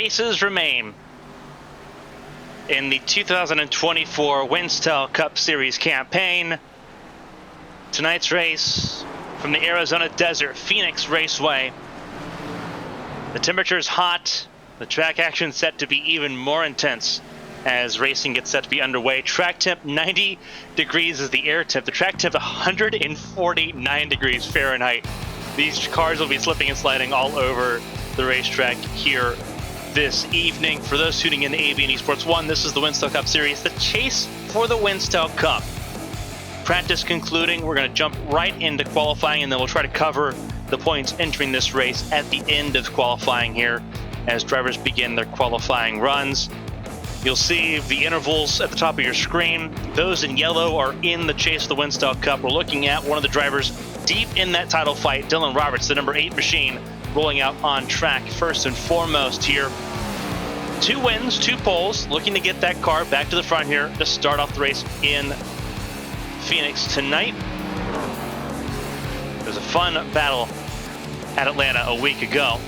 races remain in the 2024 Winstel Cup Series campaign. Tonight's race from the Arizona Desert, Phoenix Raceway. The temperature is hot. The track action set to be even more intense as racing gets set to be underway. Track temp 90 degrees is the air temp. The track temp 149 degrees Fahrenheit. These cars will be slipping and sliding all over the racetrack here this evening. For those tuning in to AV and Esports 1, this is the Winstel Cup Series, the chase for the Winstel Cup. Practice concluding, we're going to jump right into qualifying, and then we'll try to cover the points entering this race at the end of qualifying here as drivers begin their qualifying runs. You'll see the intervals at the top of your screen. Those in yellow are in the chase of the Winstel Cup. We're looking at one of the drivers deep in that title fight, Dylan Roberts, the number 8 machine, rolling out on track first and foremost here. 2 wins, 2 poles, looking to get that car back to the front here to start off the race in Phoenix tonight. It was a fun battle at Atlanta a week ago.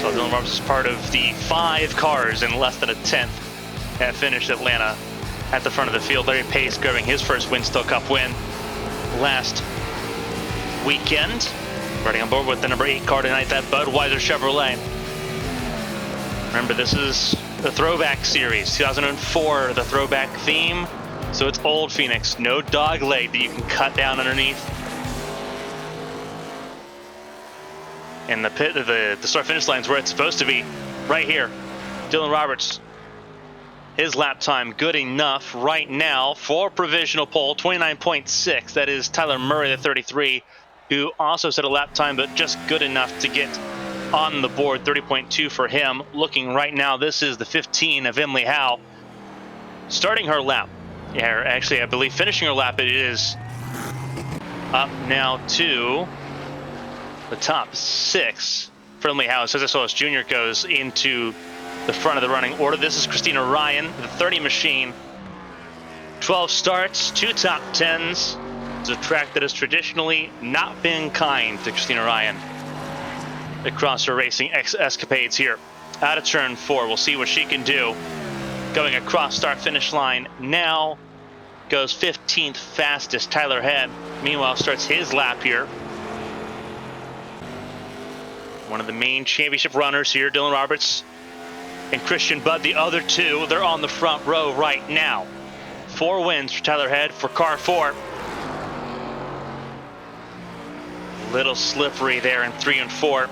So Dylan Roberts is part of the 5 cars in less than a tenth that finished Atlanta at the front of the field. Larry Pace grabbing his first Winstel Cup win last weekend. Riding on board with the number 8 car tonight, that Budweiser Chevrolet. Remember, this is the Throwback Series, 2004, the throwback theme. So it's old Phoenix, no dog leg that you can cut down underneath. And the pit, the start-finish line is where it's supposed to be, right here. Dylan Roberts, his lap time good enough right now for provisional pole, 29.6. That is Tyler Murray, the 33, who also set a lap time, but just good enough to get on the board, 30.2 for him. Looking right now, this is the 15 of Emily Howe, starting her lap. Yeah, actually, I believe finishing her lap, it is up now to the top 6 for Emily Howe. Cesar Solis Jr. goes into the front of the running order. This is Christina Ryan, the 30 machine. 12 starts, 2 top 10s. It's a track that has traditionally not been kind to Christina Ryan across her racing escapades here. Out of turn 4, we'll see what she can do. Going across start-finish line now, goes 15th fastest Tyler Head. Meanwhile, starts his lap here. One of the main championship runners here, Dylan Roberts and Christian Budd, the other 2, they're on the front row right now. 4 wins for Tyler Head for car 4. Little slippery there in 3 and 4.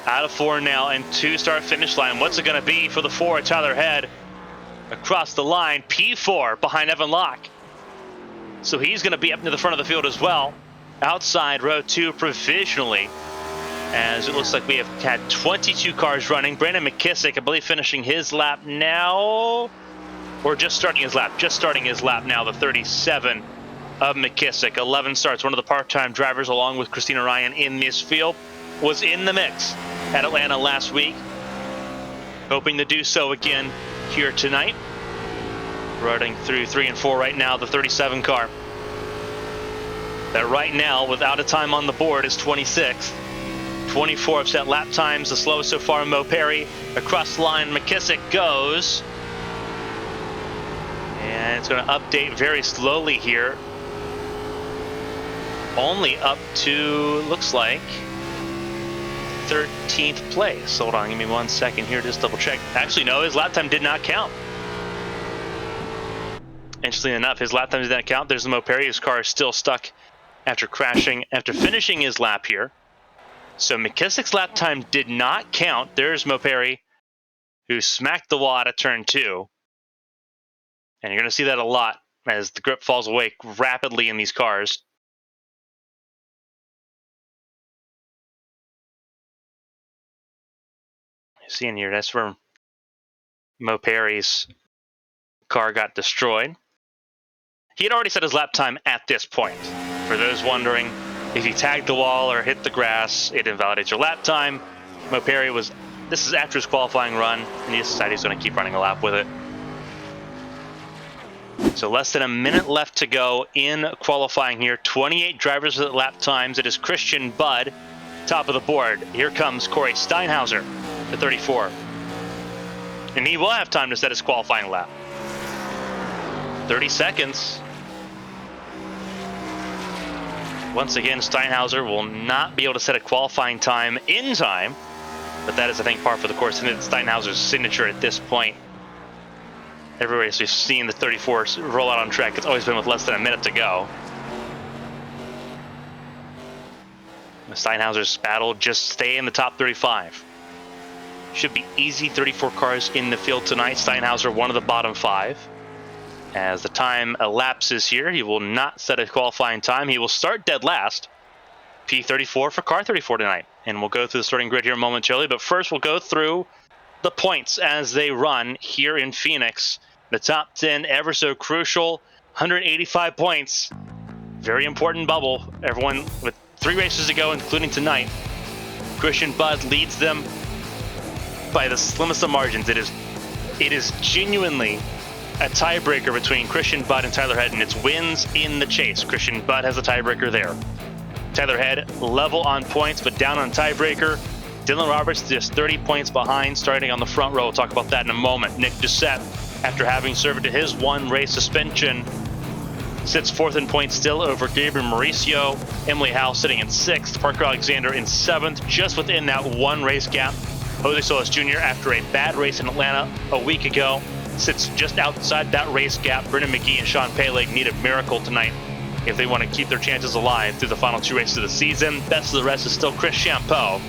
Out of 4 now, and 2 start finish line. What's it going to be for the 4 Tyler Head? Across the line, P4 behind Evan Locke. So he's going to be up near the front of the field as well. Outside row 2 provisionally, as it looks like we have had 22 cars running. Brandon McKissick, I believe, finishing his lap now, or just starting his lap. Just starting his lap now, the 37 of McKissick. 11 starts, one of the part-time drivers, along with Christina Ryan in this field, was in the mix at Atlanta last week. Hoping to do so again here tonight. Riding through 3 and 4 right now, the 37 car. That right now, without a time on the board, is 26th. 24 have set lap times, the slowest so far, Mo Perry. Across the line, McKissick goes. And it's going to update very slowly here. Only up to, looks like, 13th place. Hold on, give me 1 second here, just double check. Actually, no, his lap time did not count. Interestingly enough, his lap time did not count. There's the Mo Perry. His car is still stuck after crashing, after finishing his lap here. So McKissick's lap time did not count. There's Mo Perry, who smacked the wall out of turn 2. And you're going to see that a lot as the grip falls away rapidly in these cars. You see in here, that's where Mo Perry's car got destroyed. He had already set his lap time at this point. For those wondering, if he tagged the wall or hit the grass, it invalidates your lap time. Mo Perry was, this is after his qualifying run, and he decided he's going to keep running a lap with it. So less than a minute left to go in qualifying here. 28 drivers with lap times. It is Christian Budd, top of the board. Here comes Corey Steinhauser, the 34. And he will have time to set his qualifying lap. 30 seconds. Once again, Steinhauser will not be able to set a qualifying time in time, but that is, I think, par for the course. And it's Steinhauser's signature at this point. Every race we've seen the 34 roll out on track, it's always been with less than a minute to go. Steinhauser's battle, just stay in the top 35. Should be easy. 34 cars in the field tonight. Steinhauser, one of the bottom 5. As the time elapses here, he will not set a qualifying time. He will start dead last. P34 for car 34 tonight. And we'll go through the starting grid here momentarily. But first, we'll go through the points as they run here in Phoenix. The top 10, ever so crucial. 185 points. Very important bubble. Everyone with 3 races to go, including tonight. Christian Budd leads them by the slimmest of margins. It is genuinely a tiebreaker between Christian Budd and Tyler Head, and it's wins in the chase. Christian Budd has a tiebreaker there. Tyler Head level on points, but down on tiebreaker. Dylan Roberts just 30 points behind, starting on the front row. We'll talk about that in a moment. Nick Doucette, after having served to his 1-race suspension, sits 4th in points still over Gabriel Mauricio. Emily Howe sitting in 6th. Parker Alexander in 7th, just within that 1-race gap. Jose Solis Jr., after a bad race in Atlanta a week ago, sits just outside that race gap. Brendan McGee and Sean Paleg need a miracle tonight if they want to keep their chances alive through the final 2 races of the season. Best of the rest is still Chris Champeau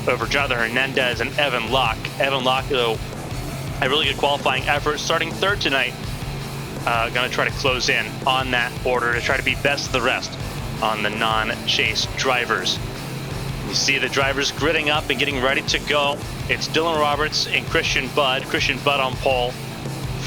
over Jonathan Hernandez and Evan Locke. Evan Locke, though, a really good qualifying effort, starting 3rd tonight. Going to try to close in on that order to try to be best of the rest on the non-chase drivers. You see the drivers gritting up and getting ready to go. It's Dylan Roberts and Christian Budd. Christian Budd on pole.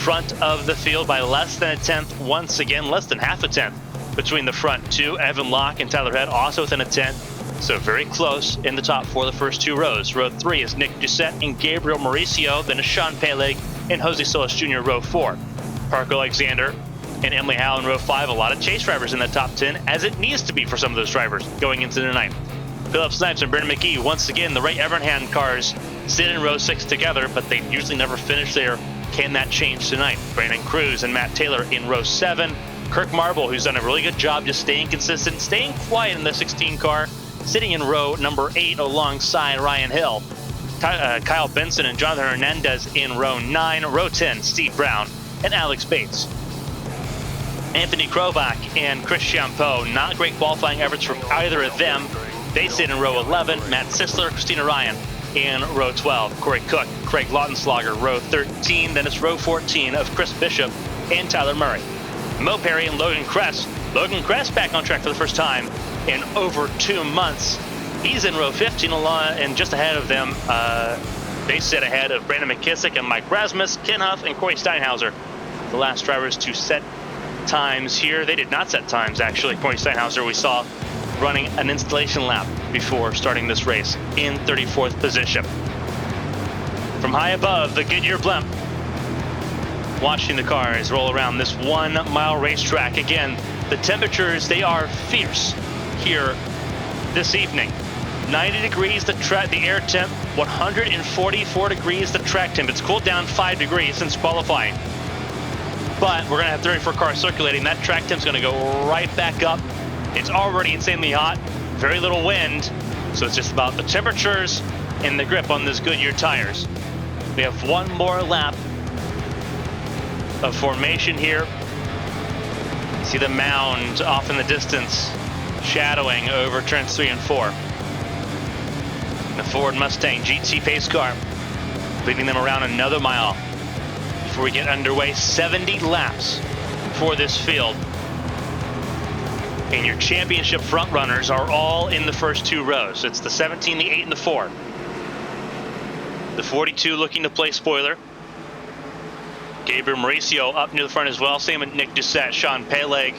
Front of the field by less than a tenth. Once again, less than half a tenth between the front 2. Evan Locke and Tyler Head also within a tenth. So very close in the top 4 the first 2 rows. Row 3 is Nick Doucette and Gabriel Mauricio. Then is Sean Paleg and Jose Solis Jr. Row 4. Parker Alexander and Emily Howe in row 5. A lot of chase drivers in the top 10, as it needs to be for some of those drivers going into the night. Philip Snipes and Brendan McGee, once again, the Ray Evernhand cars sit in row 6 together, but they usually never finish there. Can that change tonight? Brandon Cruz and Matt Taylor in row 7. Kirk Marble, who's done a really good job just staying consistent, staying quiet in the 16 car, sitting in row number 8 alongside Ryan Hill. Kyle Benson and Jonathan Hernandez in row 9. Row 10, Steve Brown and Alex Bates. Anthony Krovak and Chris Champeau, not great qualifying efforts from either of them. They sit in row 11. Matt Sisler, Christina Ryan in row 12. Corey Cook, Craig Lautenslager, row 13. Then it's row 14 of Chris Bishop and Tyler Murray. Mo Perry and Logan Kress. Logan Kress back on track for the first time in over 2 months. He's in row 15 and just ahead of them. They sit ahead of Brandon McKissick and Mike Rasmus, Ken Huff, and Corey Steinhauser. The last drivers to set times here. They did not set times, actually. Corey Steinhauser, we saw running an installation lap before starting this race in 34th position. From high above the Goodyear blimp, watching the cars roll around this 1-mile racetrack. Again, the temperatures, they are fierce here this evening. 90 degrees the air temp, 144 degrees the track temp. It's cooled down 5 degrees since qualifying. But we're going to have 34 cars circulating. That track temp's going to go right back up. It's already insanely hot, very little wind, so it's just about the temperatures and the grip on those Goodyear tires. We have 1 more lap of formation here. See the mound off in the distance, shadowing over turns 3 and 4. The Ford Mustang GT pace car, leading them around another mile before we get underway. 70 laps for this field. And your championship front runners are all in the first 2 rows. It's the 17, the 8, and the 4. The 42 looking to play spoiler. Gabriel Mauricio up near the front as well. Same with Nick Doucette, Sean Paleg,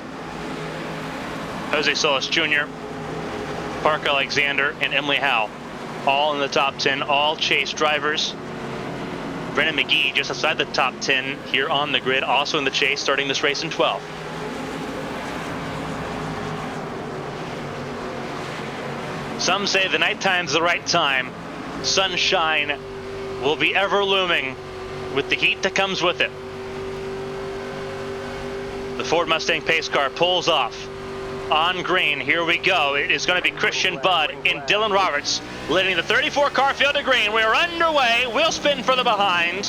Jose Solis Jr., Parker Alexander, and Emily Howe. All in the top 10, all chase drivers. Brendan McGee just outside the top 10 here on the grid, also in the chase, starting this race in 12. Some say the nighttime's the right time. Sunshine will be ever looming with the heat that comes with it. The Ford Mustang pace car pulls off on green. Here we go. It is going to be Christian Budd and Dylan Roberts leading the 34 car field to green. We are underway. Wheel spin for the behind.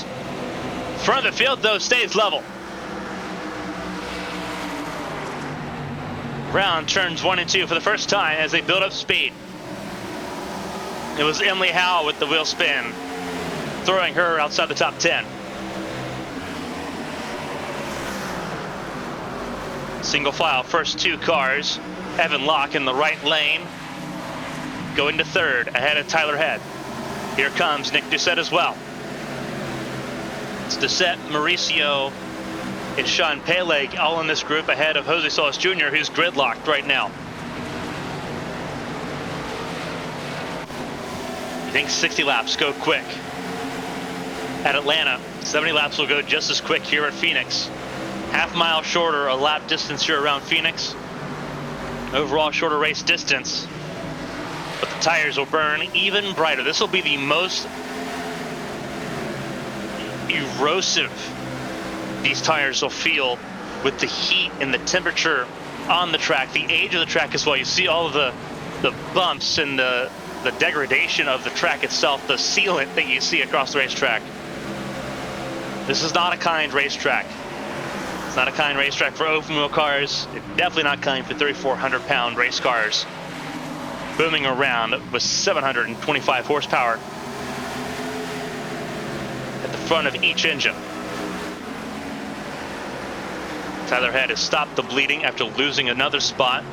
Front of the field, though, stays level. Brown turns 1 and 2 for the first time as they build up speed. It was Emily Howe with the wheel spin, throwing her outside the top 10. Single file, first 2 cars. Evan Locke in the right lane, going to third, ahead of Tyler Head. Here comes Nick Doucette as well. It's Doucette, Mauricio, and Sean Peleg all in this group ahead of Jose Solis Jr., who's gridlocked right now. I think 60 laps go quick at Atlanta. 70 laps will go just as quick here at Phoenix. Half mile shorter a lap distance here around Phoenix. Overall shorter race distance, but the tires will burn even brighter. This will be the most erosive these tires will feel with the heat and the temperature on the track, the age of the track as well. You see all of the bumps and the degradation of the track itself, the sealant that you see across the racetrack. This is not a kind racetrack. It's not a kind racetrack for open wheel cars. It's definitely not kind for 3,400 pound race cars booming around with 725 horsepower at the front of each engine. Tyler Head has stopped the bleeding after losing another spot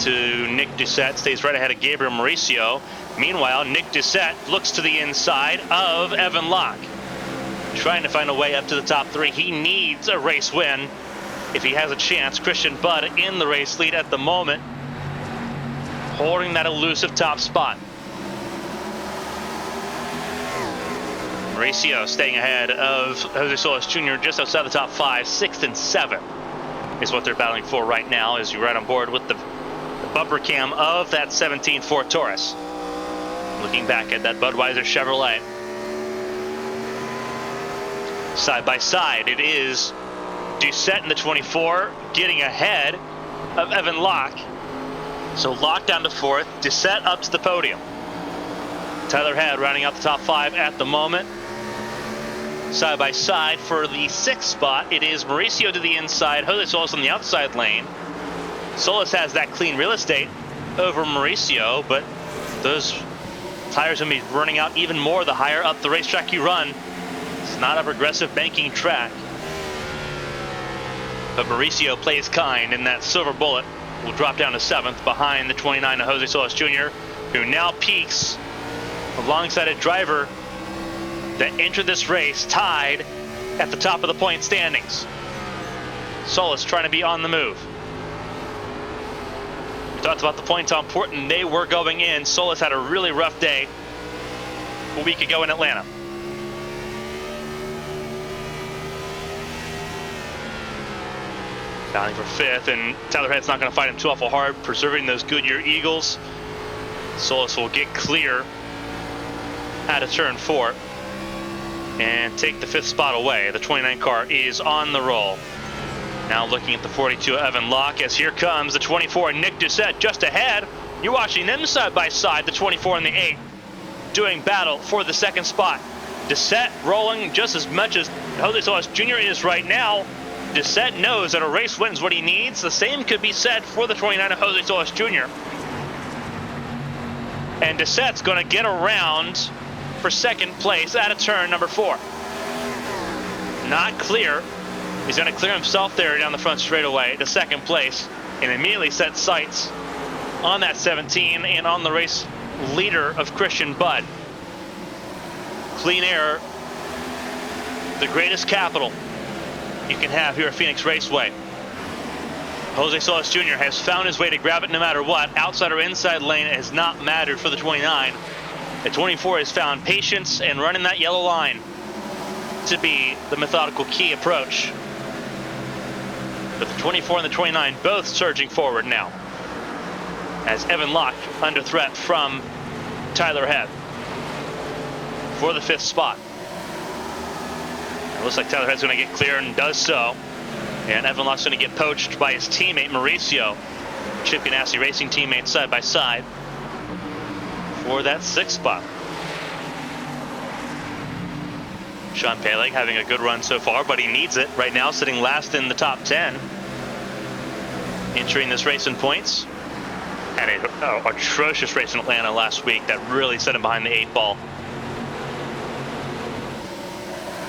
to Nick Doucette. Stays right ahead of Gabriel Mauricio. Meanwhile, Nick Doucette looks to the inside of Evan Locke, trying to find a way up to the top 3. He needs a race win if he has a chance. Christian Budd in the race lead at the moment, holding that elusive top spot. Mauricio staying ahead of Jose Solis Jr. just outside the top 5. 6th and 7th is what they're battling for right now, as you ride on board with the bumper cam of that 17 Ford Taurus. Looking back at that Budweiser Chevrolet. Side by side, it is Doucette in the 24 getting ahead of Evan Locke. So Locke down to 4th, Doucette up to the podium. Tyler Head rounding out the top 5 at the moment. Side by side for the 6th spot, it is Mauricio to the inside, Jose Solis on the outside lane. Solis has that clean real estate over Mauricio, but those tires are going to be running out even more the higher up the racetrack you run. It's not a progressive banking track. But Mauricio plays kind, and that silver bullet will drop down to 7th behind the 29 of Jose Solis Jr., who now peaks alongside a driver that entered this race tied at the top of the point standings. Solis trying to be on the move. We talked about the points, how important they were going in. Solis had a really rough day a week ago in Atlanta. Battling for 5th, and Tyler Head's not going to fight him too awful hard, preserving those Goodyear Eagles. Solis will get clear out of turn 4 and take the 5th spot away. The 29 car is on the roll. Now looking at the 42 Evan Locke, as here comes the 24 Nick Doucette just ahead. You're watching them side by side, the 24 and the 8, doing battle for the 2nd spot. Doucette rolling just as much as Jose Solis Jr. is right now. Doucette knows that a race win is what he needs. The same could be said for the 29 of Jose Solis Jr. And Doucette's going to get around for 2nd place out of turn number 4. Not clear. He's going to clear himself there down the front straightaway to 2nd place and immediately set sights on that 17 and on the race leader of Christian Budd. Clean air, the greatest capital you can have here at Phoenix Raceway. Jose Solis Jr. has found his way to grab it no matter what. Outside or inside lane has not mattered for the 29. The 24 has found patience and running that yellow line to be the methodical key approach. But the 24 and the 29 both surging forward now. as Evan Locke under threat from Tyler Head for the 5th spot. It looks like Tyler Head's going to get clear and does so. And Evan Locke's going to get poached by his teammate Mauricio. Chip Ganassi Racing teammates side by side for that 6th spot. Sean Peleg having a good run so far, but he needs it right now, sitting last in the top 10. Entering this race in points. Had an atrocious race in Atlanta last week that really set him behind the 8 ball.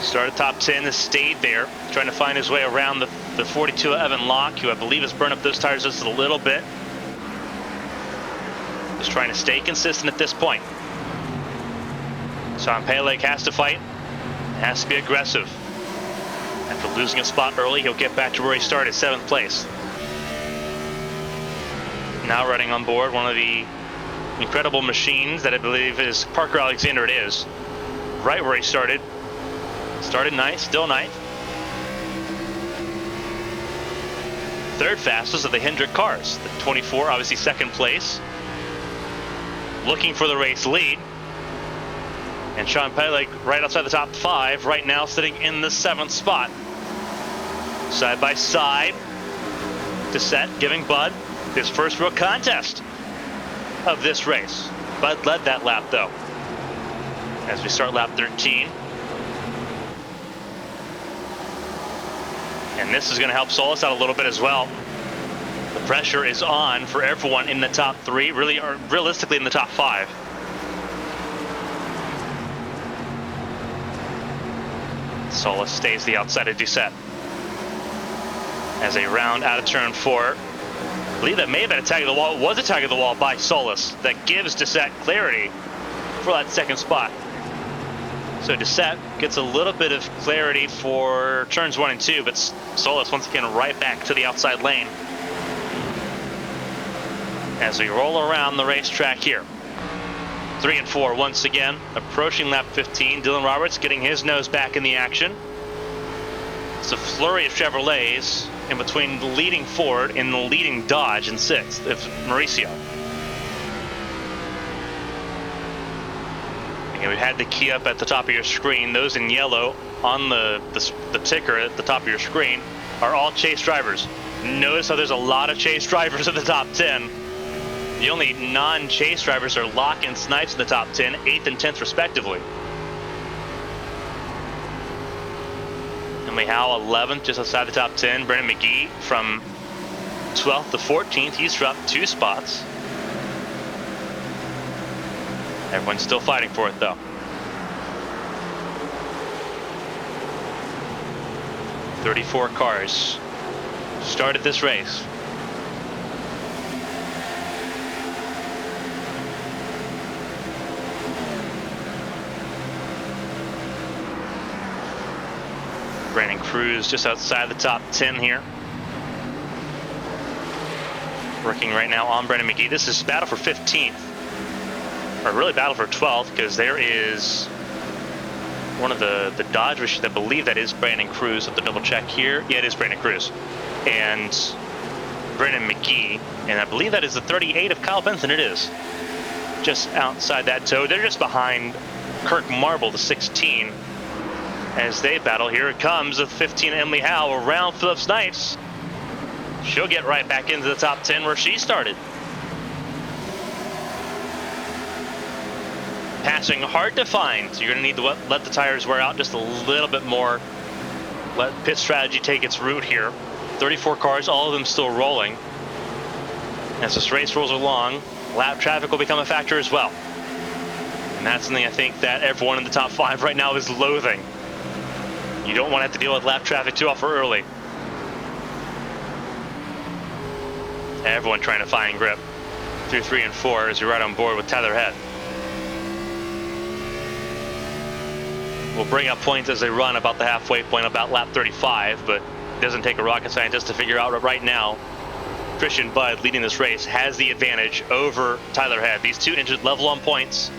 Started top 10, has stayed there, trying to find his way around the 42 of Evan Locke, who I believe has burned up those tires just a little bit. Just trying to stay consistent at this point. Sean Peleg has to fight, has to be aggressive. After losing a spot early, he'll get back to where he started, 7th place. Now running on board one of the incredible machines that I believe is Parker Alexander. It is. Right where he started. Started ninth, still ninth. 3rd fastest of the Hendrick cars. The 24, obviously 2nd place. Looking for the race lead. And Sean Peleg right outside the top 5, right now sitting in the 7th spot. Side by side. Dissett giving Bud his first real contest of this race. Bud led that lap though. As we start lap 13. And this is going to help Solis out a little bit as well. The pressure is on for everyone in the top 3, really, or realistically in the top 5. Solis stays the outside of Doucette. As they round out of turn 4. I believe that may have been a tag of the wall. It was a tag of the wall by Solis that gives Doucette clarity for that 2nd spot. So Doucette gets a little bit of clarity for turns 1 and 2, but Solis once again right back to the outside lane. As we roll around the racetrack here. 3 and 4 once again, approaching lap 15. Dylan Roberts getting his nose back in the action. It's a flurry of Chevrolets in between the leading Ford and the leading Dodge in 6th. It's Mauricio. And we had the key up at the top of your screen. Those in yellow on the ticker at the top of your screen are all Chase drivers. Notice how there's a lot of Chase drivers in the top 10. The only non-Chase drivers are Locke and Snipes in the top 10, 8th and 10th respectively. Emily Howell 11th, just outside the top 10. Brennan McGee from 12th to 14th. He's dropped 2 spots. Everyone's still fighting for it though. 34 cars started this race. Brandon Cruz just outside the top 10 here. Working right now on Brendan McGee. This is battle for 15th. Or really battle for 12th, because there is one of the Dodge machines. I believe that is Brandon Cruz. I have to double check here. Yeah, it is Brandon Cruz. And Brendan McGee. And I believe that is the 38 of Kyle Benson. It is. Just outside that tow. They're just behind Kirk Marble, the 16. As they battle, here it comes with 15 Emily Howe around Philip Snipes. She'll get right back into the top 10 where she started. Passing hard to find, so you're going to need to let the tires wear out just a little bit more. Let pit strategy take its route here. 34 cars, all of them still rolling. As this race rolls along, lap traffic will become a factor as well. And that's something I think that everyone in the top 5 right now is loathing. You don't want to have to deal with lap traffic too often early. Everyone trying to find grip through 3 and 4 as you're right on board with Tyler Head. We'll bring up points as they run about the halfway point, about lap 35, but it doesn't take a rocket scientist to figure out right now. Christian Budd leading this race has the advantage over Tyler Head. These two engines level on points.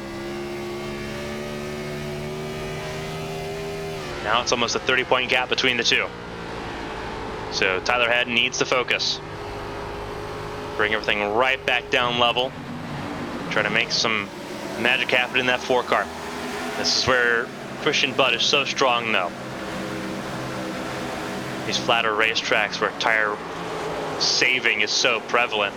Now it's almost a 30-point gap between the two. So Tyler Head needs to focus. Bring everything right back down level. Try to make some magic happen in that 4 car. This is where Christian Budd is so strong though. These flatter racetracks where tire saving is so prevalent.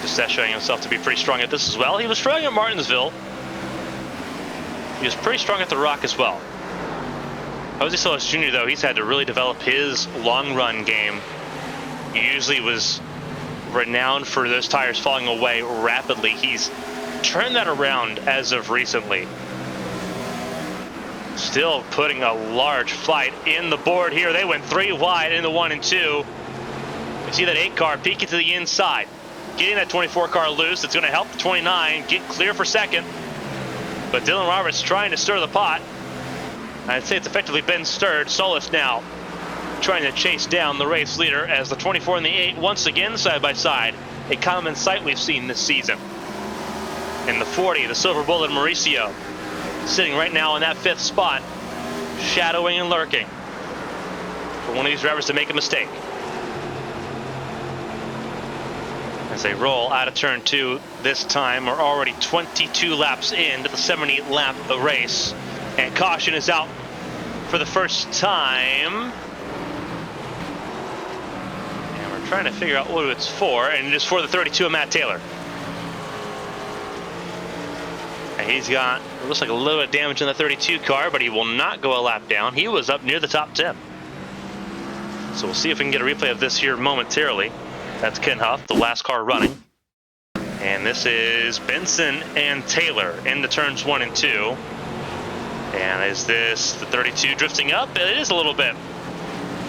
Just showing himself to be pretty strong at this as well. He was strong at Martinsville. He was pretty strong at the Rock as well. Jose Solis Jr. though, he's had to really develop his long run game. He usually was renowned for those tires falling away rapidly. He's turned that around as of recently. Still putting a large fight in the board here. They went 3 wide in the 1 and 2. You see that 8 car peeking to the inside. Getting that 24 car loose, it's going to help the 29 get clear for second. But Dylan Roberts trying to stir the pot. I'd say it's effectively been stirred. Solis now trying to chase down the race leader as the 24 and the 8 once again side by side. A common sight we've seen this season. In the 40, the Silver Bullet Mauricio sitting right now in that 5th spot, shadowing and lurking for one of these drivers to make a mistake. As they roll out of turn 2 this time, we're already 22 laps into the 70 lap race, and caution is out for the first time. And we're trying to figure out what it's for, and it is for the 32 of Matt Taylor. And he's got, it looks like a little bit of damage in the 32 car, but he will not go a lap down. He was up near the top 10. So we'll see if we can get a replay of this here momentarily. That's Ken Huff, the last car running. And this is Benson and Taylor into turns 1 and 2. And is this the 32 drifting up? It is a little bit.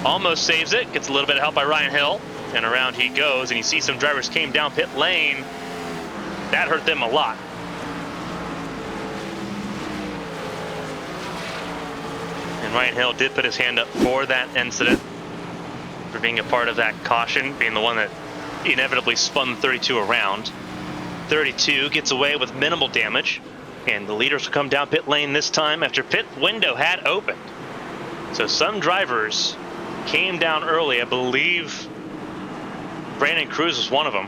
Almost saves it. Gets a little bit of help by Ryan Hill. And around he goes. And you see some drivers came down pit lane. That hurt them a lot. And Ryan Hill did put his hand up for that incident, for being a part of that caution, being the one that inevitably spun the 32 around. 32 gets away with minimal damage, and the leaders will come down pit lane this time after pit window had opened. So some drivers came down early. I believe Brandon Cruz was one of them.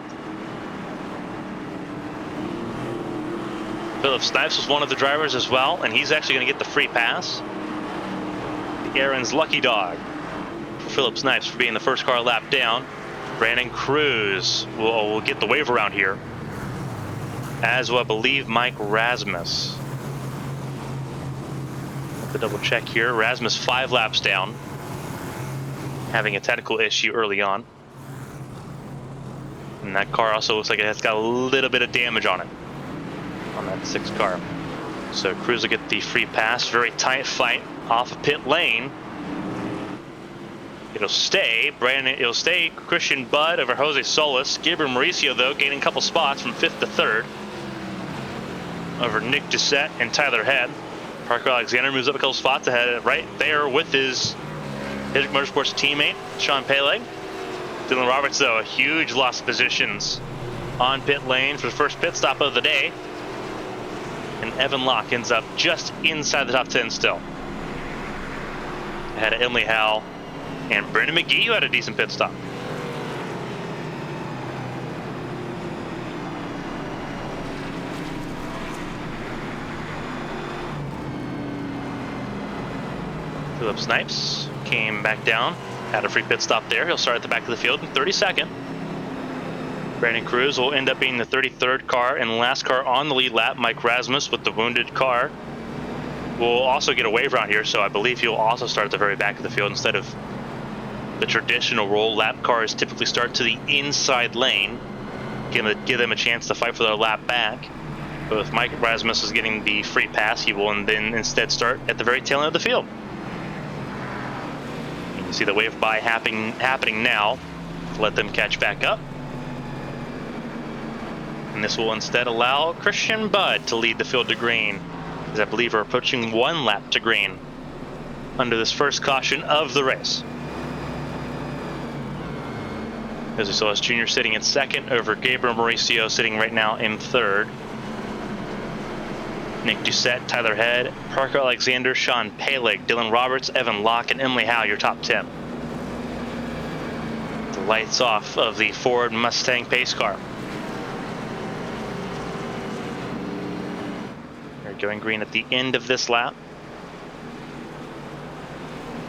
Philip Snipes was one of the drivers as well, and he's actually going to get the free pass. Aaron's lucky dog for Philip Snipes for being the first car lap down. Brandon Cruz will get the wave around here, as will I believe Mike Rasmus. Have to double check here. Rasmus 5 laps down, having a technical issue early on. And that car also looks like it has got a little bit of damage on it, on that 6 car. So Cruz will get the free pass. Very tight fight off of pit lane. It'll stay Christian Budd over Jose Solis. Gabriel Mauricio though gaining a couple spots from 5th to 3rd over Nick Doucette and Tyler Head. Parker Alexander moves up a couple spots ahead, right there with his Hendrick Motorsports teammate Sean Peleg. Dylan Roberts though, a huge loss of positions on pit lane for the first pit stop of the day. And Evan Locke ends up just inside the top 10 still. Ahead of Emily Howell and Brendan McGee, who had a decent pit stop. Philip Snipes came back down, had a free pit stop there. He'll start at the back of the field in 32nd. Brandon Cruz will end up being the 33rd car and last car on the lead lap. Mike Rasmus with the wounded car will also get a wave around here, so I believe he'll also start at the very back of the field instead of the traditional role. Lap cars typically start to the inside lane, give them a chance to fight for their lap back. But with Mike Rasmus is getting the free pass, he will then instead start at the very tail end of the field. You can see the wave by happening now. Let them catch back up. And this will instead allow Christian Budd to lead the field to green, as I believe we're approaching 1 lap to green under this first caution of the race. Jose Solis Jr. sitting in 2nd over Gabriel Mauricio sitting right now in 3rd. Nick Doucette, Tyler Head, Parker Alexander, Sean Palig, Dylan Roberts, Evan Locke, and Emily Howe, your top 10. The lights off of the Ford Mustang pace car. They're going green at the end of this lap.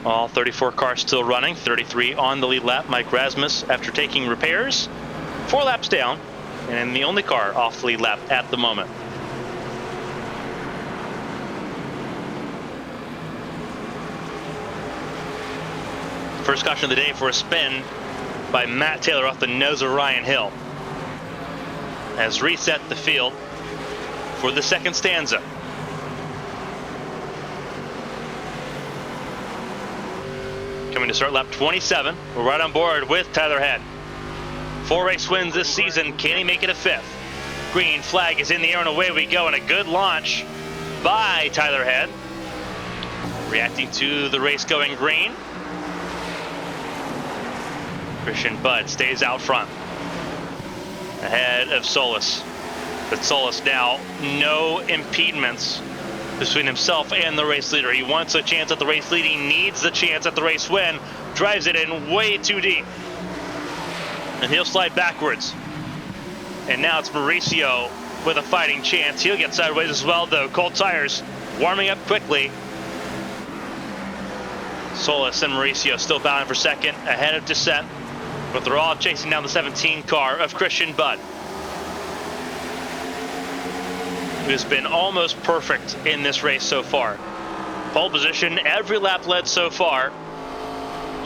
All 34 cars still running, 33 on the lead lap. Mike Rasmus, after taking repairs, 4 laps down, and the only car off the lead lap at the moment. First caution of the day for a spin by Matt Taylor off the nose of Ryan Hill. Has reset the field for the second stanza. Coming to start lap 27. We're right on board with Tyler Head. 4 race wins this season. Can he make it a 5th? Green flag is in the air and away we go, and a good launch by Tyler Head. Reacting to the race going green. Christian Budd stays out front. Ahead of Solis. But Solis now no impediments between himself and the race leader. He wants a chance at the race lead. He needs the chance at the race win. Drives it in way too deep. And he'll slide backwards. And now it's Mauricio with a fighting chance. He'll get sideways as well, though. Cold tires warming up quickly. Solis and Mauricio still battling for second, ahead of Doucette. But they're all chasing down the 17 car of Christian Budd, who's been almost perfect in this race so far. Pole position, every lap led so far.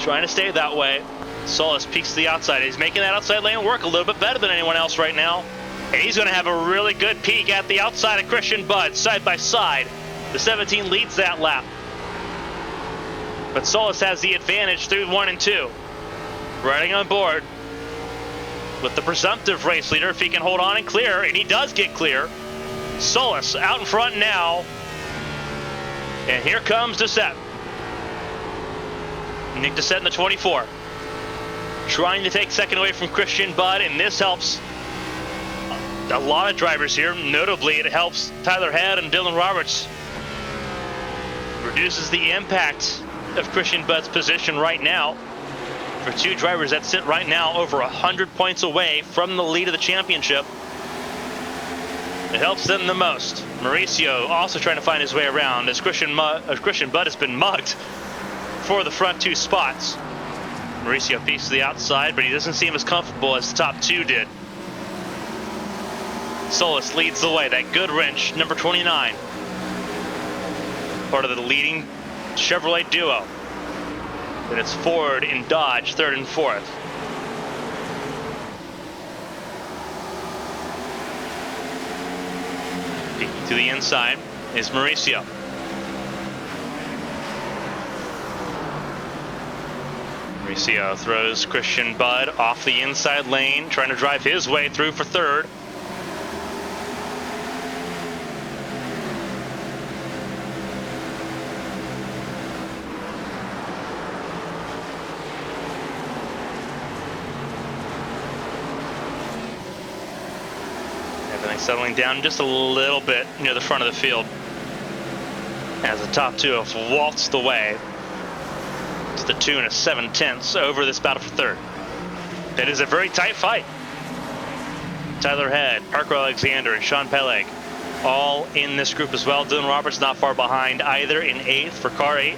Trying to stay that way. Solis peeks to the outside. He's making that outside lane work a little bit better than anyone else right now. And he's going to have a really good peek at the outside of Christian Budd, side by side. The 17 leads that lap. But Solis has the advantage through 1 and 2. Riding on board with the presumptive race leader, if he can hold on and clear, and he does get clear. Solis out in front now. And here comes Doucette. Nick Doucette in the 24. Trying to take second away from Christian Budd, and this helps a lot of drivers here. Notably, it helps Tyler Head and Dylan Roberts. Reduces the impact of Christian Budd's position right now. For 2 drivers that sit right now over 100 points away from the lead of the championship. It helps them the most. Mauricio also trying to find his way around as Christian Budd has been mugged for the front 2 spots. Mauricio peeks to the outside, but he doesn't seem as comfortable as the top 2 did. Solis leads the way, that good wrench, number 29. Part of the leading Chevrolet duo. Then it's Ford and Dodge, 3rd and 4th. Peeking to the inside is Mauricio. Mauricio throws Christian Budd off the inside lane, trying to drive his way through for 3rd. Settling down just a little bit near the front of the field as the top 2 have waltzed away to the tune of 7/10 over this battle for 3rd. It is a very tight fight. Tyler Head, Parker Alexander, and Sean Peleg all in this group as well. Dylan Roberts not far behind either in 8th for car 8.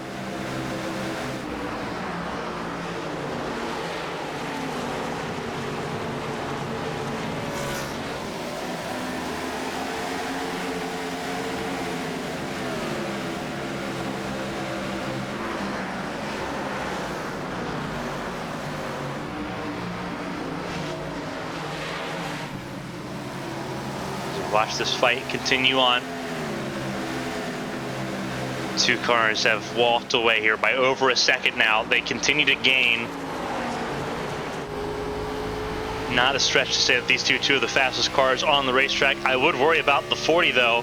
Watch this fight continue on. 2 cars have walked away here by over a second now. They continue to gain. Not a stretch to say that these two of the fastest cars on the racetrack. I would worry about the 40 though,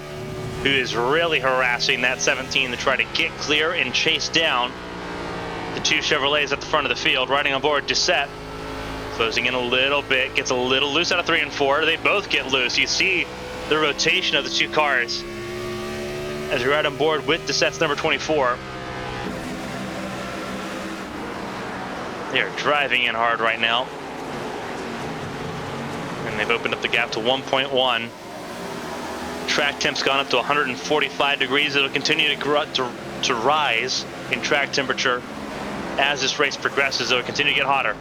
who is really harassing that 17 to try to get clear and chase down the 2 Chevrolets at the front of the field. Riding on board, Doucette closing in a little bit, gets a little loose out of 3 and 4. They both get loose. You see the rotation of the 2 cars as we ride on board with Dissette's number 24. They are driving in hard right now. And they've opened up the gap to 1.1. Track temp's gone up to 145 degrees. It'll continue to rise in track temperature as this race progresses. It'll continue to get hotter.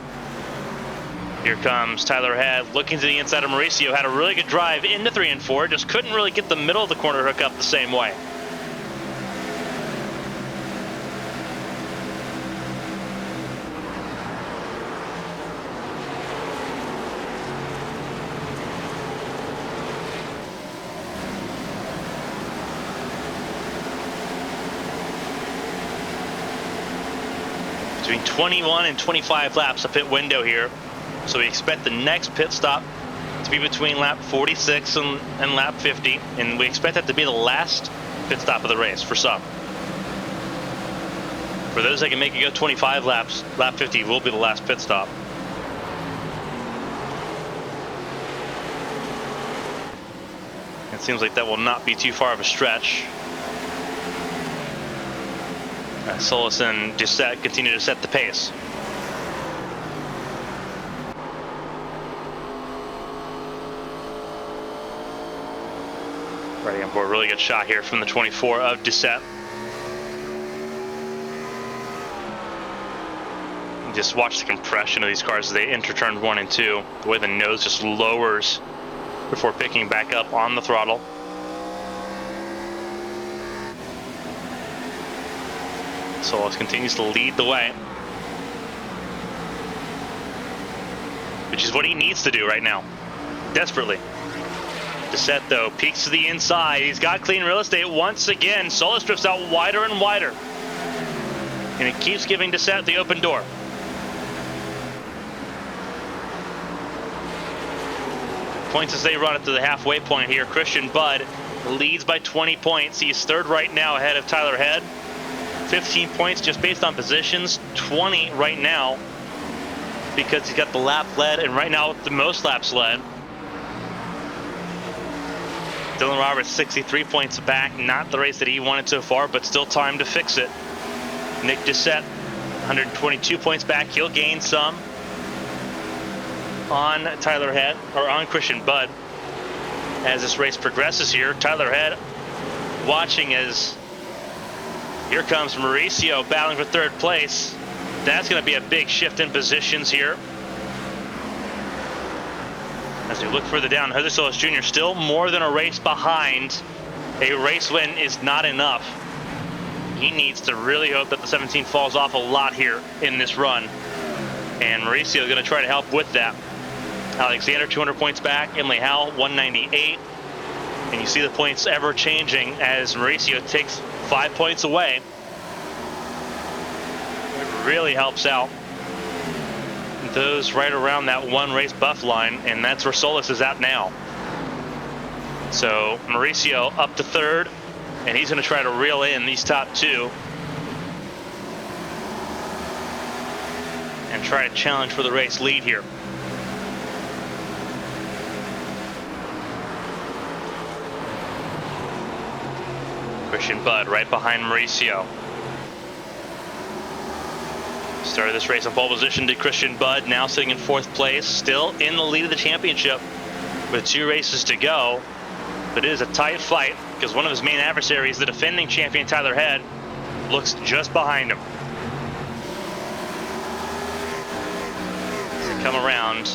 Here comes Tyler Head looking to the inside of Mauricio. Had a really good drive into 3 and 4. Just couldn't really get the middle of the corner hook up the same way. Between 21 and 25 laps, a pit window here. So we expect the next pit stop to be between lap 46 and lap 50. And we expect that to be the last pit stop of the race for some. For those that can make it go 25 laps, lap 50 will be the last pit stop. It seems like that will not be too far of a stretch. Solis and Doucette continue to set the pace. Riding on board, really good shot here from the 24 of Doucette. Just watch the compression of these cars as they enter turn 1 and 2. The way the nose just lowers before picking back up on the throttle. Solis continues to lead the way, which is what he needs to do right now, desperately. Doucette, though, peeks to the inside. He's got clean real estate once again. Solis drifts out wider and wider, and it keeps giving Doucette the open door. Points as they run it to the halfway point here. Christian Budd leads by 20 points. He's third right now ahead of Tyler Head. 15 points just based on positions, 20 right now because he's got the lap led, and right now the most laps led. Dylan Roberts 63 points back, not the race that he wanted so far, but still time to fix it. Nick Doucette 122 points back. He'll gain some on Tyler Head, or on Christian Budd as this race progresses here. Tyler Head watching as here comes Mauricio battling for third place. That's going to be a big shift in positions here. As we look further down, Jose Solis Jr. still more than a race behind. A race win is not enough. He needs to really hope that the 17 falls off a lot here in this run. And Mauricio is going to try to help with that. Alexander 200 points back. Emily Howell 198. And you see the points ever changing as Mauricio takes 5 points away. It really helps out those right around that one race buff line, and that's where Solis is at now. So Mauricio up to third, and he's going to try to reel in these top two and try to challenge for the race lead here. Christian Budd right behind Mauricio. Started this race on pole position to Christian Budd, now sitting in fourth place, still in the lead of the championship with 2 races to go. But it is a tight fight because one of his main adversaries, the defending champion Tyler Head, looks just behind him. As they come around,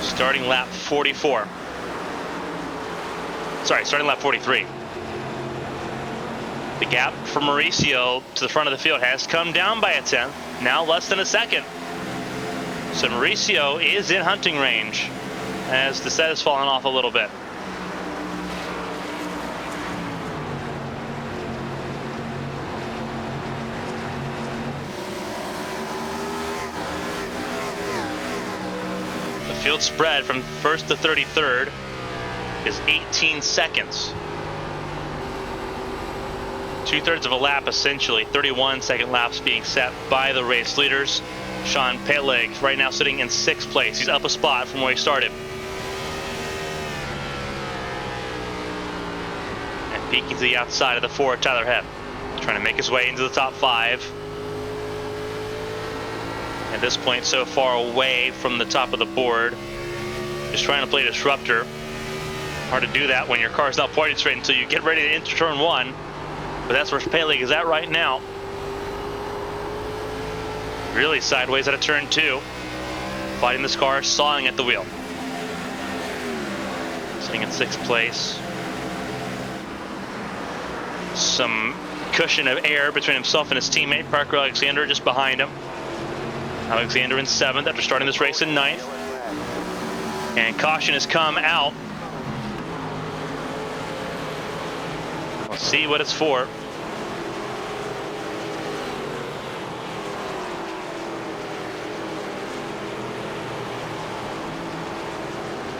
starting lap 44. Sorry, starting lap 43. The gap from Mauricio to the front of the field has come down by a tenth, now less than a second. So Mauricio is in hunting range as the set has fallen off a little bit. The field spread from first to 33rd is 18 seconds. 2/3 of a lap, essentially. 31-second laps being set by the race leaders. Sean Peleg right now sitting in 6th place. He's up a spot from where he started. Peeking to the outside of the 4, Tyler Head. Trying to make his way into the top 5. At this point, so far away from the top of the board. Just trying to play disruptor. Hard to do that when your car's not pointing straight until you get ready to enter turn 1. But that's where Paley is at right now. Really sideways out of turn 2. Fighting this car, sawing at the wheel. Sitting in 6th place. Some cushion of air between himself and his teammate, Parker Alexander, just behind him. Alexander in 7th after starting this race in 9th. And caution has come out. We'll see what it's for.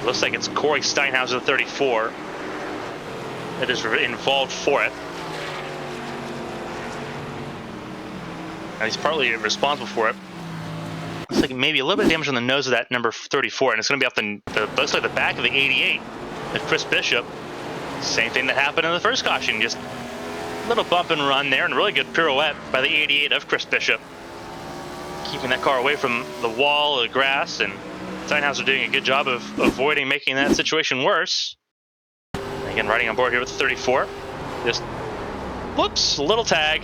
Looks like it's Corey Steinhauser, 34, that is involved for it. And he's partly responsible for it. Looks like maybe a little bit of damage on the nose of that number 34, and it's going to be off looks like the back of the 88 of Chris Bishop. Same thing that happened in the first caution, just a little bump and run there, and a really good pirouette by the 88 of Chris Bishop. Keeping that car away from the wall, the grass, and Steinhauser doing a good job of avoiding making that situation worse. Again, riding on board here with the 34. Just, whoops, a little tag.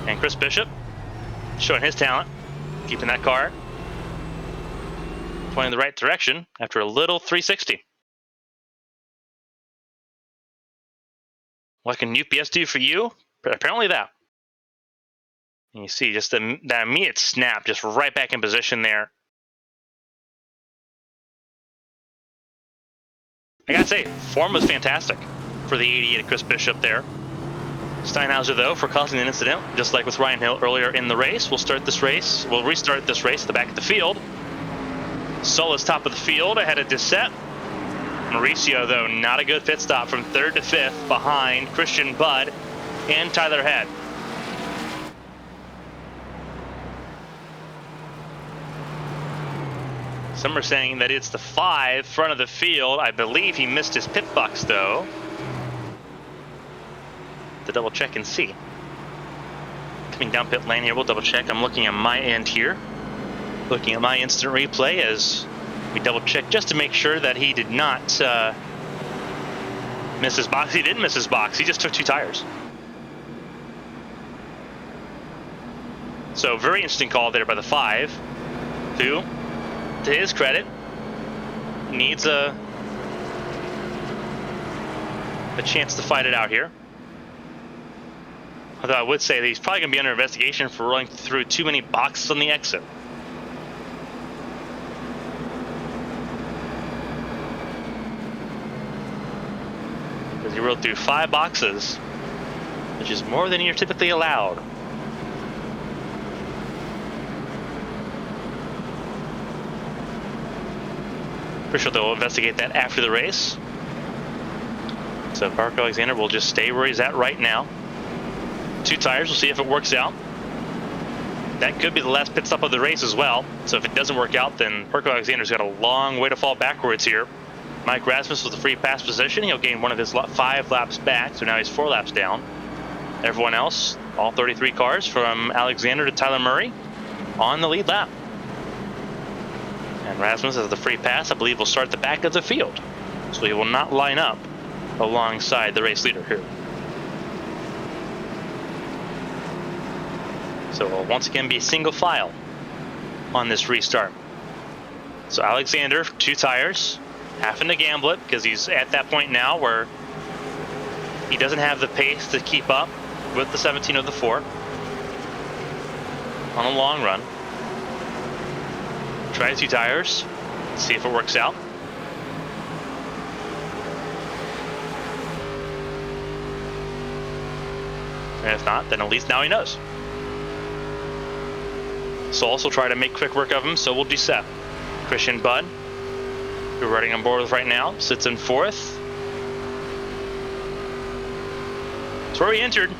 And Chris Bishop showing his talent, keeping that car pointing in the right direction after a little 360. What can UPS do for you? Apparently that. And you see just that immediate snap, just right back in position there. I gotta say, form was fantastic for the 88 of Chris Bishop there. Steinhauser, though, for causing an incident, just like with Ryan Hill earlier in the race. We'll restart this race at the back of the field. Sola's top of the field ahead of Dissette. Mauricio, though, not a good pit stop from 3rd to 5th behind Christian Budd and Tyler Head. Some are saying that it's the 5 front of the field. I believe he missed his pit box, though. To double check and see. Coming down pit lane here, we'll double check. I'm looking at my end here. Looking at my instant replay as we double check just to make sure that he did not miss his box. He didn't miss his box. He just took 2 tires. So very interesting call there by the 5, who, to his credit, needs a chance to fight it out here. Although I would say that he's probably going to be under investigation for rolling through too many boxes on the exit. Because he rolled through 5 boxes, which is more than you're typically allowed. For sure they'll investigate that after the race. So Parker Alexander will just stay where he's at right now. 2 tires, we'll see if it works out. That could be the last pit stop of the race as well. So if it doesn't work out, then Parker Alexander's got a long way to fall backwards here. Mike Rasmus with a free pass position. He'll gain one of his 5 laps back, so now he's 4 laps down. Everyone else, all 33 cars from Alexander to Tyler Murray, on the lead lap. And Rasmus has the free pass, I believe, will start at the back of the field. So he will not line up alongside the race leader here. So we'll once again be single file on this restart. So Alexander, 2 tires, having to gamble it because he's at that point now where he doesn't have the pace to keep up with the 17 of the 4 on a long run. Try 2 tires, see if it works out. And if not, then at least now he knows. So also try to make quick work of him, so we'll do Seth. Christian Budd, who we're riding on board with right now, sits in 4th. That's where he entered,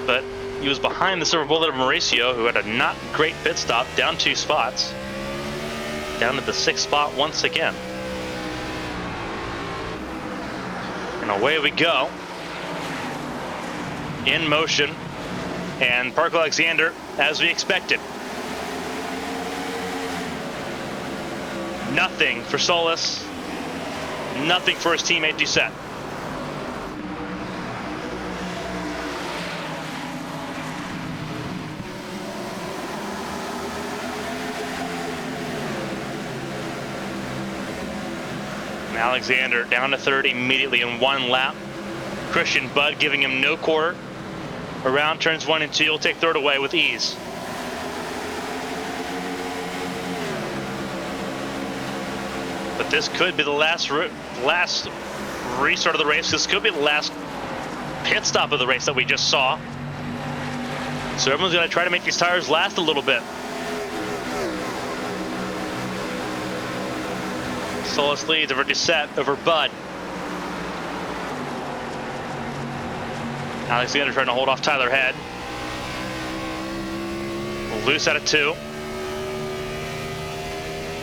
but he was behind the silver bullet of Mauricio, who had a not great pit stop, down 2 spots. Down to the 6th spot once again. And away we go. in motion, and Parker Alexander, as we expected. Nothing for Solis, nothing for his teammate Doucette. And Alexander down to third immediately in one lap. Christian Budd giving him no quarter. Around turns 1 and 2, he'll take third away with ease. But this could be the last restart of the race. This could be the last pit stop of the race that we just saw. So everyone's going to try to make these tires last a little bit. Solis leads over Doucette, over Budd. Alexander trying to hold off Tyler Head. Loose out of 2.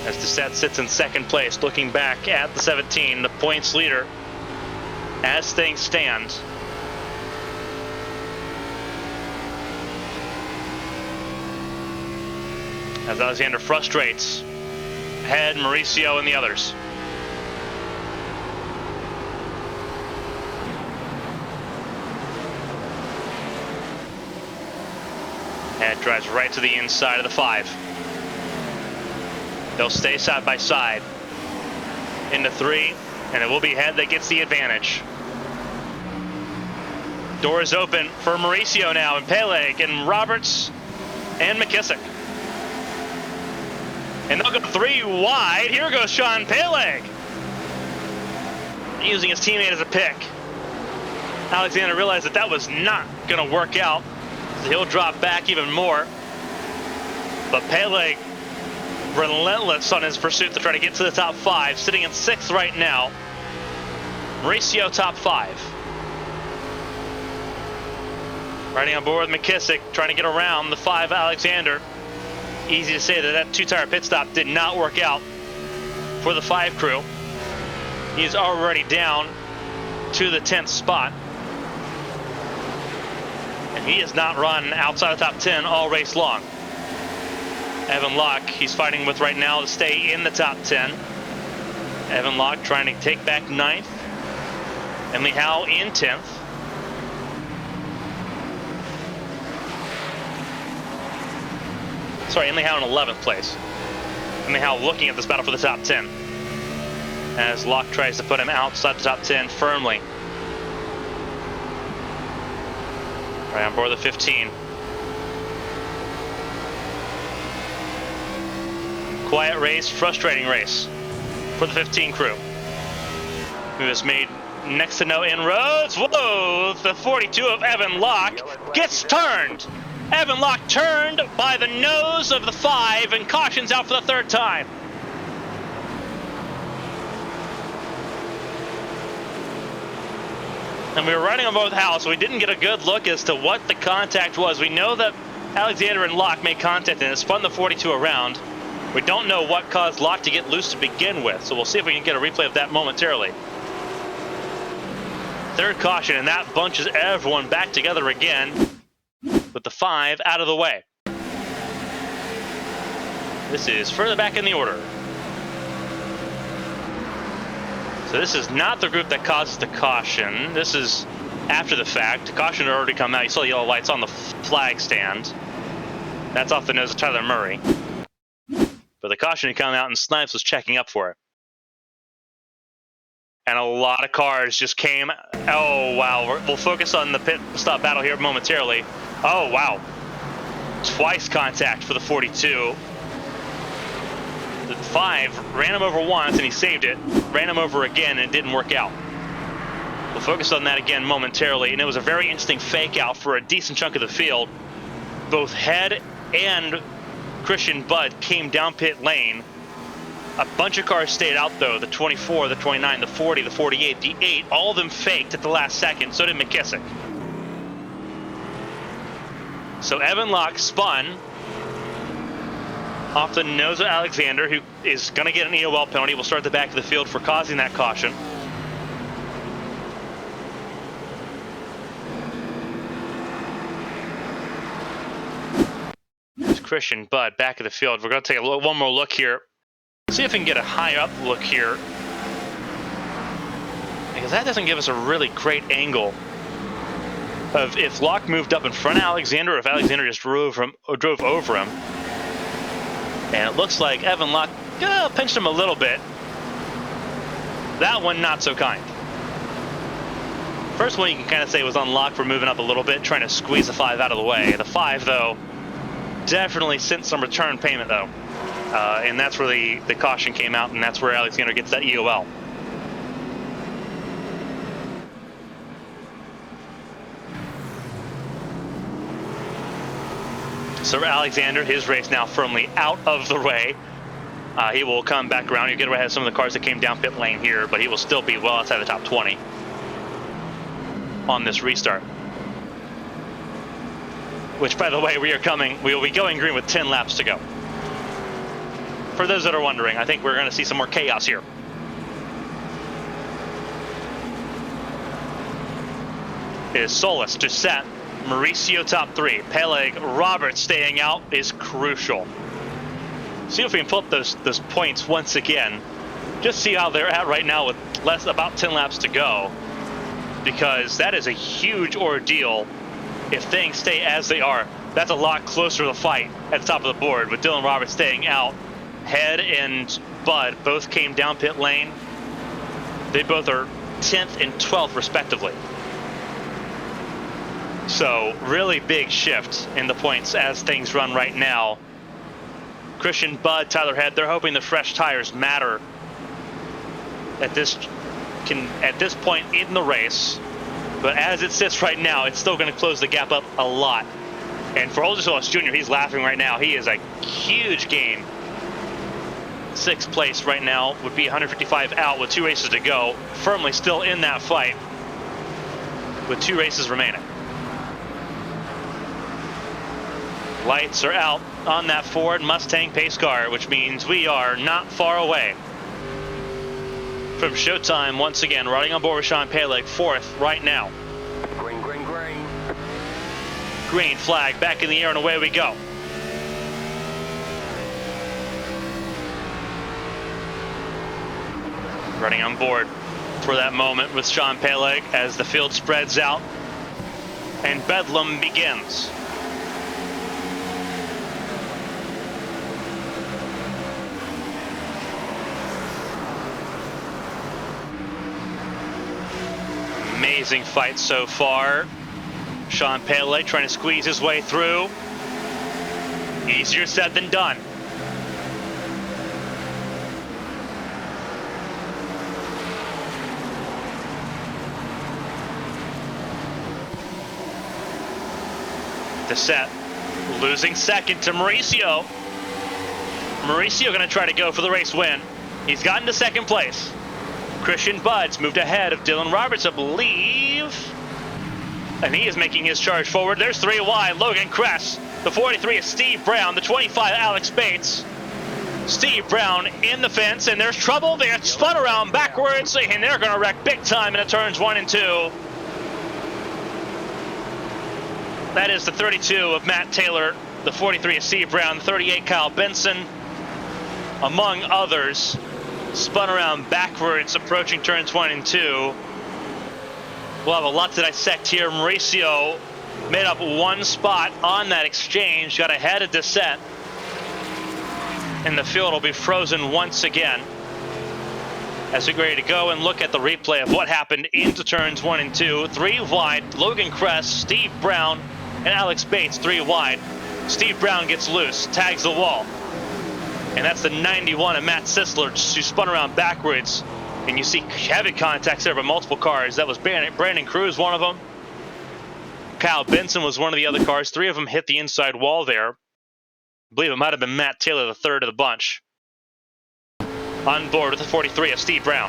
As Doucette sits in second place, looking back at the 17, the points leader, as things stand. As Alexander frustrates Head, Mauricio, and the others. Head drives right to the inside of the 5. They'll stay side by side. Into 3, and it will be Head that gets the advantage. Doors open for Mauricio now, and Peleg, and Roberts, and McKissick. And they'll go 3 wide. Here goes Sean Peleg, using his teammate as a pick. Alexander realized that that was not going to work out, so he'll drop back even more. But Peleg, relentless on his pursuit to try to get to the top 5, sitting in 6th right now. Mauricio top 5. Riding on board with McKissick, trying to get around the 5 Alexander. Easy to say that that 2-tire pit stop did not work out for the 5 crew. He's already down to the 10th spot. And he has not run outside the top 10 all race long. Evan Locke, he's fighting with right now to stay in the top 10. Evan Locke trying to take back 9th. Emily Howe in 10th. Sorry, Emily Howe in 11th place. Emily Howe looking at this battle for the top 10. As Locke tries to put him outside the top 10 firmly. Right on board the 15. Quiet race, frustrating race for the 15 crew, who has made next to no inroads. Whoa, the 42 of Evan Locke gets turned. Evan Locke turned by the nose of the 5 and cautions out for the 3rd time. And we were riding on both Howes, so we didn't get a good look as to what the contact was. We know that Alexander and Locke made contact and it spun the 42 around. We don't know what caused Locke to get loose to begin with, so we'll see if we can get a replay of that momentarily. 3rd caution, and that bunches everyone back together again with the 5 out of the way. This is further back in the order. So this is not the group that causes the caution. This is after the fact. The caution had already come out. You saw the yellow lights on the flag stand. That's off the nose of Tyler Murray. But the caution had come out and Snipes was checking up for it. And a lot of cars just came. Oh, wow. We'll focus on the pit stop battle here momentarily. Oh, wow. Twice contact for the 42. The 5 ran him over once and he saved it. Ran him over again and it didn't work out. We'll focus on that again momentarily. And it was a very interesting fake out for a decent chunk of the field. Both Head and Christian Budd came down pit lane. A bunch of cars stayed out though. The 24, the 29, the 40, the 48, the 8. All of them faked at the last second. So did McKissick. So Evan Locke spun off the nose of Alexander, who is going to get an EOL penalty. We'll start at the back of the field for causing that caution. Christian Budd back of the field. We're going to take one more look here. See if we can get a high up look here. Because that doesn't give us a really great angle of if Locke moved up in front of Alexander or if Alexander just drove over him. And it looks like Evan Locke pinched him a little bit. That one not so kind. First one you can kind of say was on Locke for moving up a little bit, trying to squeeze the 5 out of the way. The 5, though, definitely sent some return payment, though. And that's where the caution came out, and that's where Alexander gets that EOL. So Alexander, his race now firmly out of the way. He will come back around. He'll get ahead of some of the cars that came down pit lane here, but he will still be well outside the top 20 on this restart. Which, by the way, we will be going green with 10 laps to go. For those that are wondering, I think we're going to see some more chaos here. It is Solis, Doucette, Mauricio top 3. Peleg, Roberts staying out is crucial. See if we can pull up those points once again. Just see how they're at right now with about 10 laps to go. Because that is a huge ordeal if things stay as they are. That's a lot closer to the fight at the top of the board with Dylan Roberts staying out. Head and Bud both came down pit lane. They both are 10th and 12th respectively. So really big shift in the points as things run right now. Christian Budd, Tyler Head, they're hoping the fresh tires matter at this point in the race. But as it sits right now, it's still going to close the gap up a lot. And for Oldersolis Jr., he's laughing right now. He is a huge gain. 6th place right now would be 155 out with 2 races to go. Firmly still in that fight with 2 races remaining. Lights are out on that Ford Mustang pace car, which means we are not far away from showtime once again. Riding on board with Sean Peleg, 4th right now. Green, green, green. Green flag back in the air and away we go. Running on board for that moment with Sean Peleg as the field spreads out and Bedlam begins. Amazing fight so far. Sean Peleg trying to squeeze his way through. Easier said than done. Doucette losing second to Mauricio. Mauricio going to try to go for the race win. He's gotten to 2nd place. Christian Budd's moved ahead of Dylan Roberts, I believe. And he is making his charge forward. There's 3 wide, Logan Kress. The 43 is Steve Brown. The 25, Alex Bates. Steve Brown in the fence, and there's trouble. They get spun around backwards, and they're going to wreck big time in the turns 1 and 2. That is the 32 of Matt Taylor. The 43 is Steve Brown. The 38, Kyle Benson, among others. Spun around backwards, approaching turns 1 and 2. We'll have a lot to dissect here. Mauricio made up 1 spot on that exchange, got ahead of Doucette. And the field will be frozen once again as we get ready to go and look at the replay of what happened into turns 1 and 2. 3 wide, Logan Kress, Steve Brown, and Alex Bates, 3 wide. Steve Brown gets loose, tags the wall. And that's the 91 of Matt Sisler, who spun around backwards. And you see heavy contacts there by multiple cars. That was Brandon Cruz, one of them. Kyle Benson was one of the other cars. 3 of them hit the inside wall there. I believe it might have been Matt Taylor, the 3rd of the bunch. On board with the 43 of Steve Brown.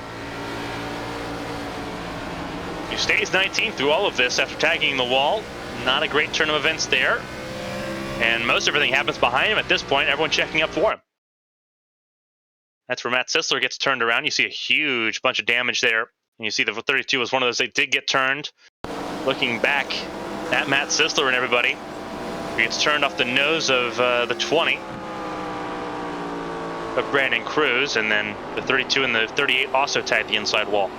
He stays 19th through all of this after tagging the wall. Not a great turn of events there. And most everything happens behind him at this point. Everyone checking up for him. That's where Matt Sisler gets turned around. You see a huge bunch of damage there. And you see the 32 was one of those. They did get turned. Looking back at Matt Sisler and everybody. He gets turned off the nose of the 20 of Brandon Cruz, and then the 32 and the 38 also tagged the inside wall.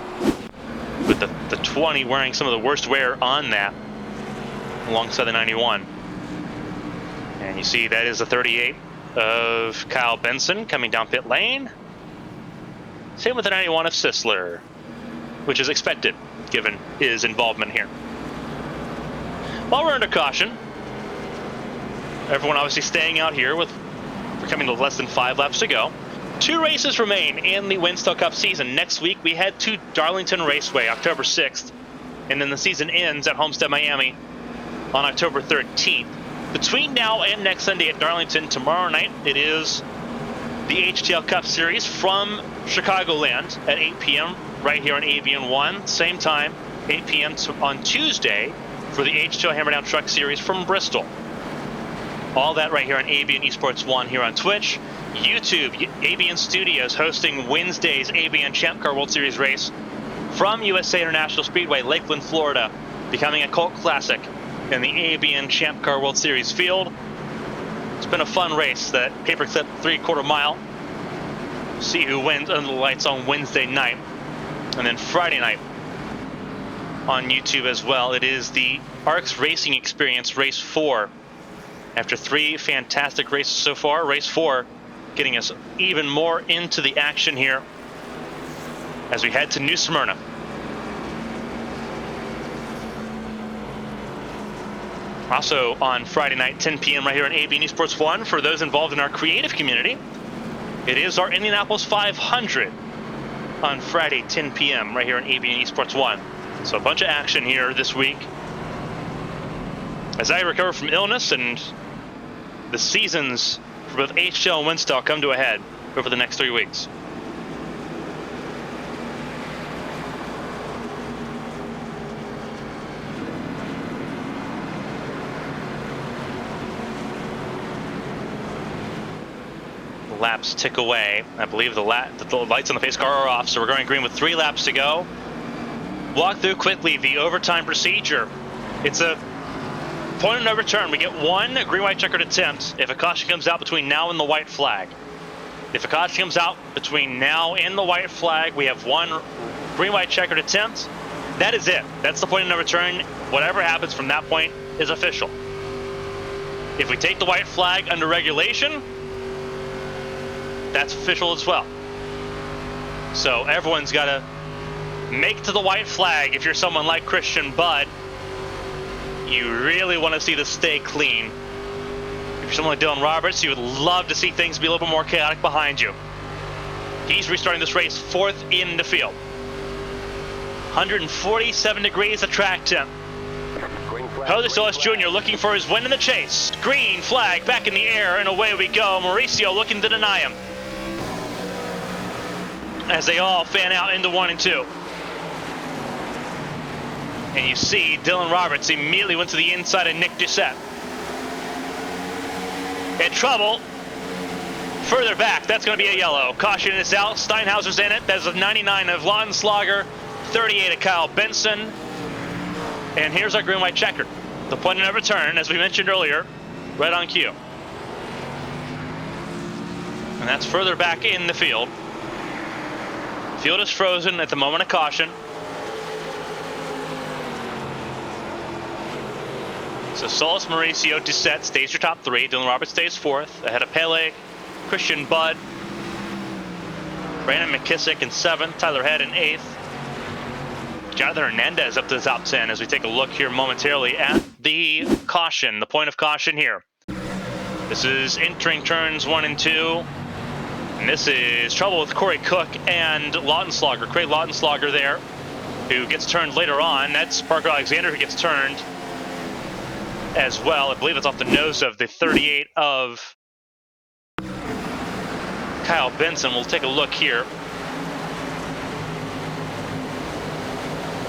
With the 20 wearing some of the worst wear on that, alongside the 91. And you see that is the 38 of Kyle Benson coming down pit lane. Same with the 91 of Sisler, which is expected given his involvement here. While we're under caution, everyone obviously staying out here we're coming to less than 5 laps to go. 2 races remain in the Winstel Cup season. Next week we head to Darlington Raceway, October 6th, and then the season ends at Homestead, Miami on October 13th. Between now and next Sunday at Darlington, tomorrow night, it is the HTL Cup Series from Chicagoland at 8 p.m. right here on AVN 1. Same time, 8 p.m. on Tuesday for the HTL Hammerdown Truck Series from Bristol. All that right here on AVN Esports 1 here on Twitch. YouTube, AVN Studios hosting Wednesday's AVN Champ Car World Series race from USA International Speedway, Lakeland, Florida, becoming a cult classic in the AVN Champ Car World Series field. It's been a fun race, that paperclip 3/4 mile. See who wins under the lights on Wednesday night. And then Friday night on YouTube as well, it is the ARCS Racing Experience Race 4. After 3 fantastic races so far, Race 4 getting us even more into the action here as we head to New Smyrna. Also on Friday night, 10 p.m. right here on AVN Esports 1, for those involved in our creative community, it is our Indianapolis 500 on Friday, 10 p.m. right here on AVN Esports 1. So a bunch of action here this week as I recover from illness and the seasons for both HTL and Winstel come to a head over the next 3 weeks. Laps tick away. I believe the lights on the pace car are off, so we're going green with 3 laps to go. Walk through quickly the overtime procedure. It's a point of no return. We get 1 green-white checkered attempt if a caution comes out between now and the white flag. If a caution comes out between now and the white flag, we have 1 green-white checkered attempt. That is it. That's the point of no return. Whatever happens from that point is official. If we take the white flag under regulation, that's official as well. So everyone's got to make to the white flag. If you're someone like Christian Budd, you really want to see this stay clean. If you're someone like Dylan Roberts, you would love to see things be a little bit more chaotic behind you. He's restarting this race 4th in the field. 147 degrees of track temp. Jose Solis Jr. looking for his win in the chase. Green flag back in the air, and away we go. Mauricio looking to deny him as they all fan out into 1 and 2. And you see Dylan Roberts immediately went to the inside of Nick Doucette. In trouble. Further back, that's going to be a yellow. Caution is out. Steinhauser's in it. That's a 99 of Lautenschlager, 38 of Kyle Benson. And here's our green-white checker. The point of no return, as we mentioned earlier, right on cue. And that's further back in the field. Field is frozen at the moment of caution. So Solis, Mauricio, Doucette stays your top 3. Dylan Roberts stays 4th, ahead of Pele, Christian Budd, Brandon McKissick in 7th, Tyler Head in 8th. Jonathan Hernandez up to the top 10 as we take a look here momentarily at the caution, the point of caution here. This is entering turns 1 and 2. And this is trouble with Corey Cook and Lautenschlager, Craig Lautenschlager there, who gets turned later on. That's Parker Alexander who gets turned as well. I believe it's off the nose of the 38 of Kyle Benson. We'll take a look here.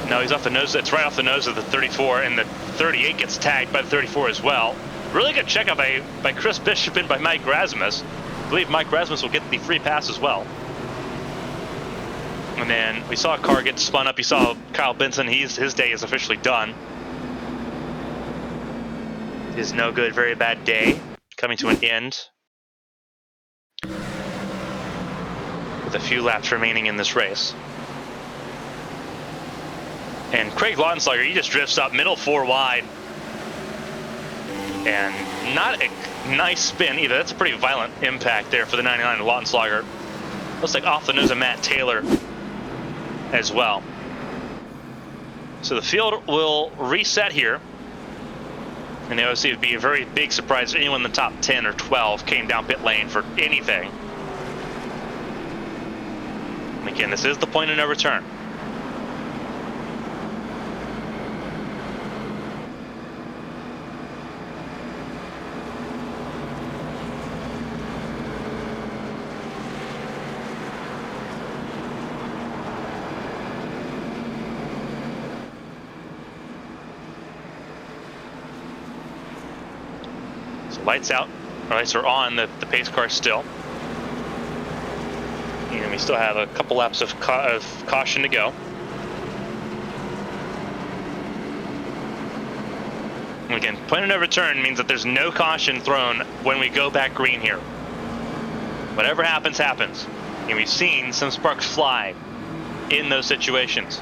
No, he's off the nose. It's right off the nose of the 34, and the 38 gets tagged by the 34 as well. Really good checkup by Chris Bishop and by Mike Rasmus. I believe Mike Rasmus will get the free pass as well. And then we saw a car get spun up. You saw Kyle Benson. His day is officially done. It is no good, very bad day coming to an end with a few laps remaining in this race. And Craig Lautenschlager, he just drifts up middle 4 wide. And not a nice spin either. That's a pretty violent impact there for the 99 Lautenschlager. Looks like off the nose of Matt Taylor as well. So the field will reset here. And obviously it would be a very big surprise if anyone in the top 10 or 12 came down pit lane for anything. And again, this is the point of no return. Lights out, our lights are on, the pace car still. And we still have a couple laps of caution to go. And again, point of no return means that there's no caution thrown when we go back green here. Whatever happens, happens. And we've seen some sparks fly in those situations.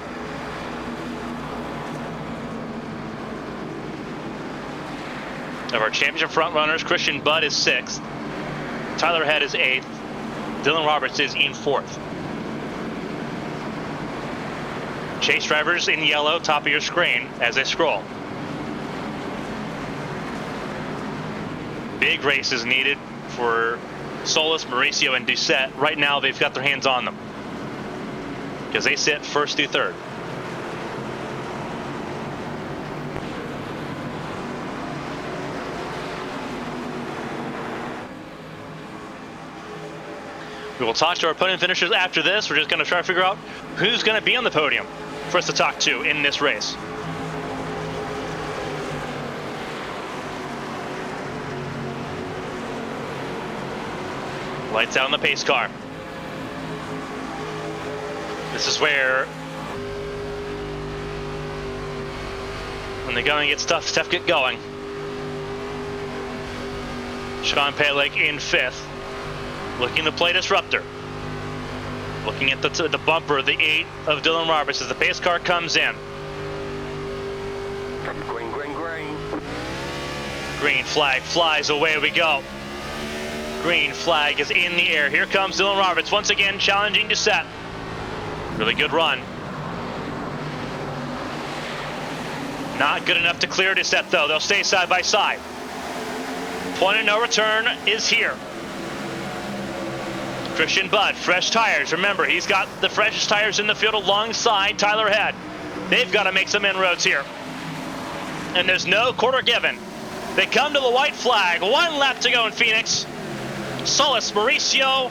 Of our championship front runners, Christian Budd is 6th. Tyler Head is 8th. Dylan Roberts is in 4th. Chase drivers in yellow, top of your screen as they scroll. Big race is needed for Solis, Mauricio, and Doucette. Right now, they've got their hands on them because they sit 1st through 3rd. We will talk to our podium finishers after this. We're just going to try to figure out who's going to be on the podium for us to talk to in this race. Lights out on the pace car. This is where, when the going gets tough, stuff get going. Sean Peleg in 5th. Looking to play disruptor. Looking at the bumper, the 8 of Dylan Roberts as the pace car comes in. Green, green, green. Green flag flies, away we go. Green flag is in the air. Here comes Dylan Roberts once again challenging Doucette. Really good run. Not good enough to clear Doucette though. They'll stay side by side. Point of no return is here. Christian Budd, fresh tires. Remember, he's got the freshest tires in the field alongside Tyler Head. They've got to make some inroads here. And there's no quarter given. They come to the white flag. 1 lap to go in Phoenix. Solis, Mauricio,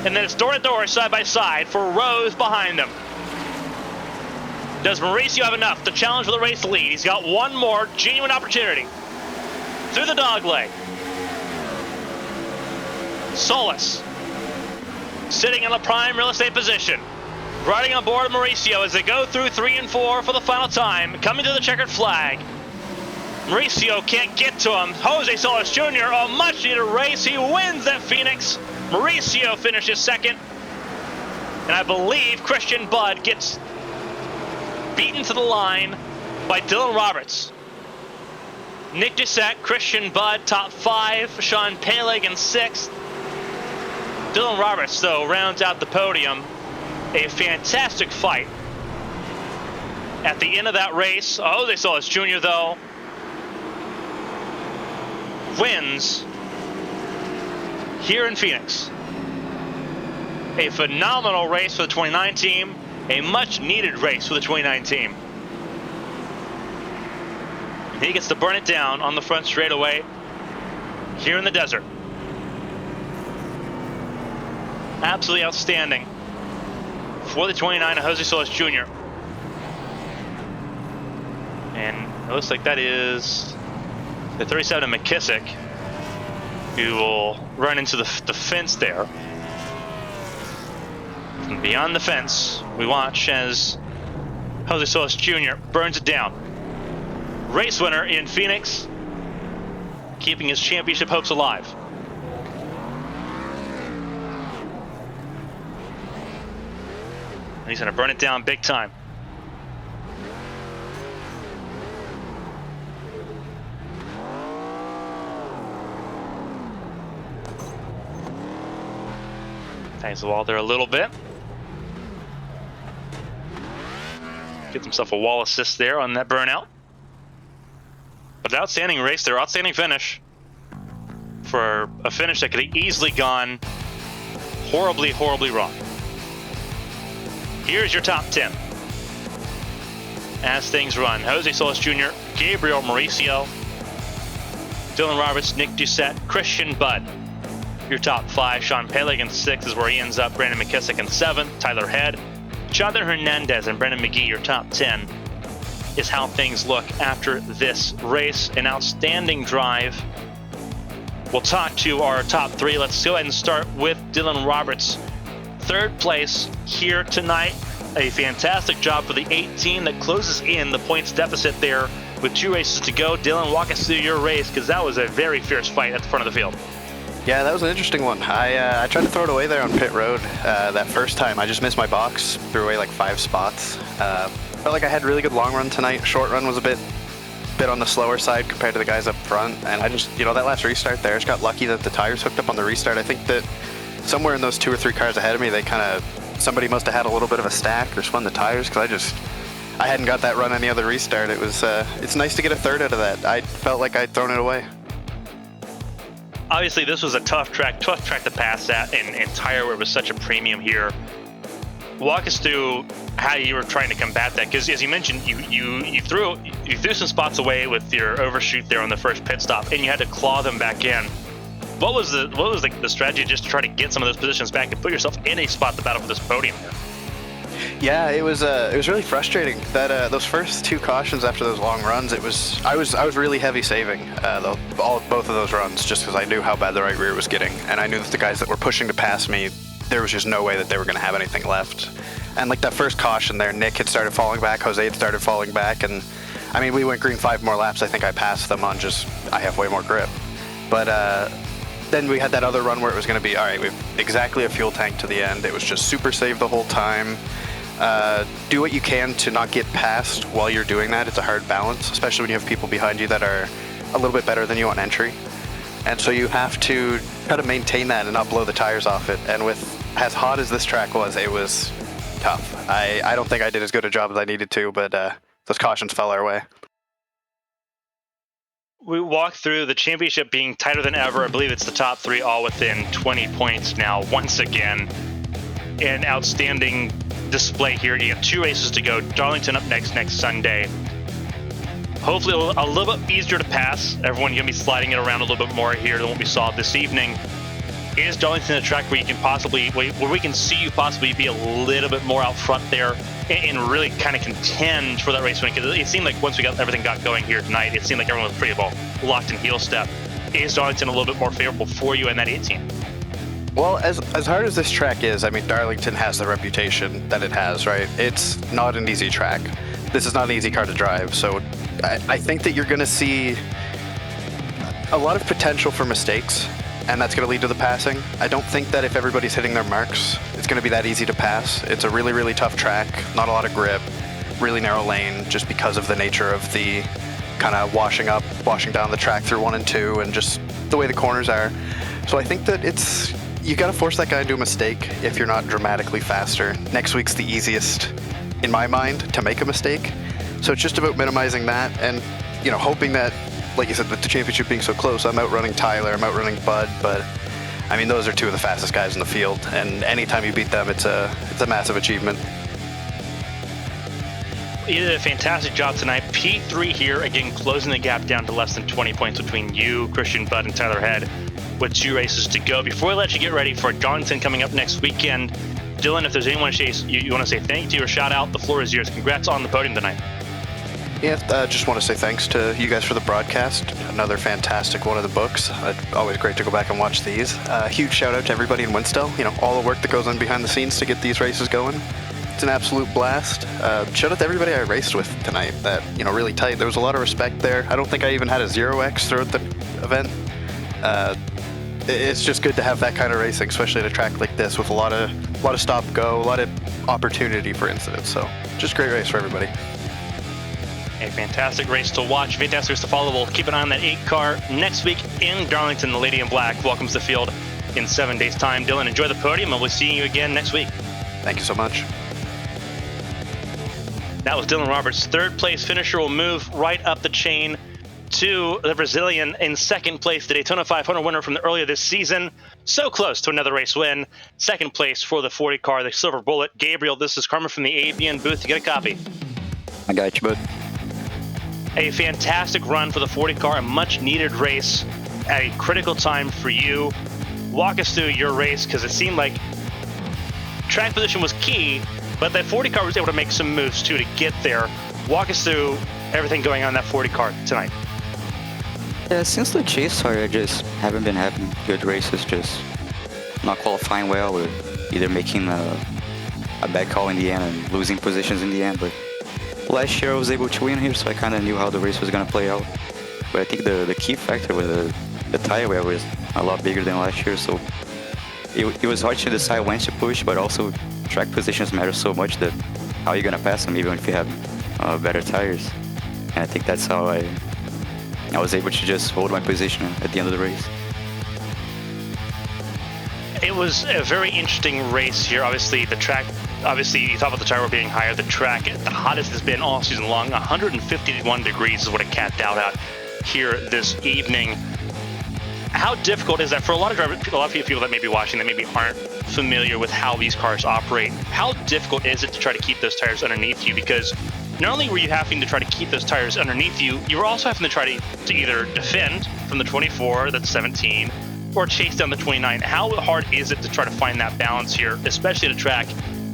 and then it's door to door, side by side for Rose behind them. Does Mauricio have enough to challenge for the race lead? He's got one more genuine opportunity. Through the dog leg. Solis. Sitting in the prime real estate position. Riding on board of Mauricio as they go through 3 and 4 for the final time. Coming to the checkered flag. Mauricio can't get to him. Jose Solis Jr., a much needed race. He wins at Phoenix. Mauricio finishes 2nd. And I believe Christian Budd gets beaten to the line by Dylan Roberts. Nick Doucette, Christian Budd, top 5. Sean Peleg in 6th. Dylan Roberts, though, rounds out the podium. A fantastic fight at the end of that race. Jose Solis Jr., though, wins here in Phoenix. A phenomenal race for the 29 team. A much-needed race for the 29 team. He gets to burn it down on the front straightaway here in the desert. Absolutely outstanding for the 29 of Jose Solis Jr. And it looks like that is the 37 of McKissick, who will run into the fence there. From beyond the fence, we watch as Jose Solis Jr. burns it down. Race winner in Phoenix, keeping his championship hopes alive. And he's going to burn it down big time. Ties the wall there a little bit. Gets himself a wall assist there on that burnout. But an outstanding race there, outstanding finish. For a finish that could have easily gone horribly, horribly wrong. Here's your top 10. As things run, Jose Solis Jr., Gabriel Mauricio, Dylan Roberts, Nick Doucette, Christian Budd. Your top 5, Sean Pelig in 6 is where he ends up, Brandon McKissick in 7, Tyler Head, Jonathan Hernandez, and Brendan McGee. Your top 10 is how things look after this race. An outstanding drive. We'll talk to our top 3. Let's go ahead and start with Dylan Roberts. 3rd place here tonight. A fantastic job for the 18 that closes in the points deficit there with 2 races to go. Dylan, walk us through your race, because that was a very fierce fight at the front of the field. Yeah, that was an interesting one. I tried to throw it away there on pit road that first time. I just missed my box, threw away like 5 spots. Felt like I had really good long run tonight. Short run was a bit on the slower side compared to the guys up front. And I just, that last restart there, just got lucky that the tires hooked up on the restart. I think that somewhere in those 2 or 3 cars ahead of me, somebody must have had a little bit of a stack or spun the tires, because I hadn't got that run any other restart. It was, it's nice to get a 3rd out of that. I felt like I'd thrown it away. Obviously, this was a tough track to pass at, and tire where it was such a premium here. Walk us through how you were trying to combat that, because as you mentioned, you threw some spots away with your overshoot there on the first pit stop, and you had to claw them back in. What was the strategy just to try to get some of those positions back and put yourself in a spot to battle for this podium here? Yeah, it was really frustrating that those first 2 cautions after those long runs. I was really heavy saving both of those runs, just because I knew how bad the right rear was getting, and I knew that the guys that were pushing to pass me, there was just no way that they were going to have anything left. And like that first caution there, Nick had started falling back, Jose had started falling back, and I mean, we went green 5 more laps. I think I passed them on I have way more grip. But then we had that other run where it was going to be, all right, we've exactly a fuel tank to the end. It was just super save the whole time. Do what you can to not get passed while you're doing that. It's a hard balance, especially when you have people behind you that are a little bit better than you on entry. And so you have to try to maintain that and not blow the tires off it. And with as hot as this track was, it was tough. I don't think I did as good a job as I needed to, but those cautions fell our way. We walked through the championship being tighter than ever. I believe it's the top 3 all within 20 points now, once again. An outstanding display here. You have 2 races to go. Darlington up next Sunday. Hopefully a little bit easier to pass. Everyone going to be sliding it around a little bit more here than what we saw this evening. Is Darlington a track where you can where we can see you possibly be a little bit more out front there and really kind of contend for that race win? Because it seemed like once everything got going here tonight, it seemed like everyone was pretty well locked in heel step. Is Darlington a little bit more favorable for you in that 18? Well, as hard as this track is, I mean, Darlington has the reputation that it has, right? It's not an easy track. This is not an easy car to drive, so I think that you're going to see a lot of potential for mistakes, and that's going to lead to the passing. I don't think that if everybody's hitting their marks, it's going to be that easy to pass. It's a really, really tough track, not a lot of grip, really narrow lane, just because of the nature of the kind of washing down the track through 1 and 2, and just the way the corners are. So I think that you got to force that guy into a mistake if you're not dramatically faster. Next week's the easiest, in my mind, to make a mistake. So it's just about minimizing that and, hoping that, like you said, with the championship being so close, I'm outrunning Tyler, I'm outrunning Bud, but I mean, those are 2 of the fastest guys in the field, and anytime you beat them, it's a massive achievement. You did a fantastic job tonight. P3 here, again, closing the gap down to less than 20 points between you, Christian Budd, and Tyler Head, with 2 races to go. Before we let you get ready for Darlington coming up next weekend, Dylan, if there's anyone you want to say thank you or shout out, the floor is yours. Congrats on the podium tonight. Yeah, just want to say thanks to you guys for the broadcast. Another fantastic one of the books. Always great to go back and watch these. Huge shout out to everybody in Winstel. All the work that goes on behind the scenes to get these races going. It's an absolute blast. Shout out to everybody I raced with tonight. That, really tight. There was a lot of respect there. I don't think I even had a 0x throughout the event. It's just good to have that kind of racing, especially at a track like this with a lot of stop go, a lot of opportunity for incidents. So just great race for everybody. A fantastic race to watch, fantastic race to follow. We'll keep an eye on that 8 car next week in Darlington. The Lady in Black welcomes the field in 7 days' time. Dylan, enjoy the podium, and we'll see you again next week. Thank you so much. That was Dylan Roberts. Third place finisher will move right up the chain to the Brazilian in second place, the Daytona 500 winner from earlier this season. So close to another race win. Second place for the 40 car, the Silver Bullet. Gabriel, this is Carmen from the ABN booth to get a copy. I got you, bud. A fantastic run for the 40 car, a much needed race at a critical time for you. Walk us through your race, because it seemed like track position was key, but that 40 car was able to make some moves too to get there. Walk us through everything going on in that 40 car tonight. Yeah, since the chase started, I just haven't been having good races, just not qualifying well, or either making a bad call in the end and losing positions in the end. But last year I was able to win here, so I kind of knew how the race was going to play out. But I think the key factor with the tire wear was a lot bigger than last year, so it was hard to decide when to push, but also track positions matter so much that how you're going to pass them, even if you have better tires. And I think that's how I was able to just hold my position at the end of the race. It was a very interesting race here. Obviously, the track, you thought about the tire wear being higher. The track, the hottest it's been all season long. 151 degrees is what it capped out at here this evening. How difficult is that for a lot of people that may be watching that maybe aren't familiar with how these cars operate? How difficult is it to try to keep those tires underneath you? Because not only were you having to try to keep those tires underneath you, you were also having to try to either defend from the 24, that's 17, or chase down the 29. How hard is it to try to find that balance here, especially at a track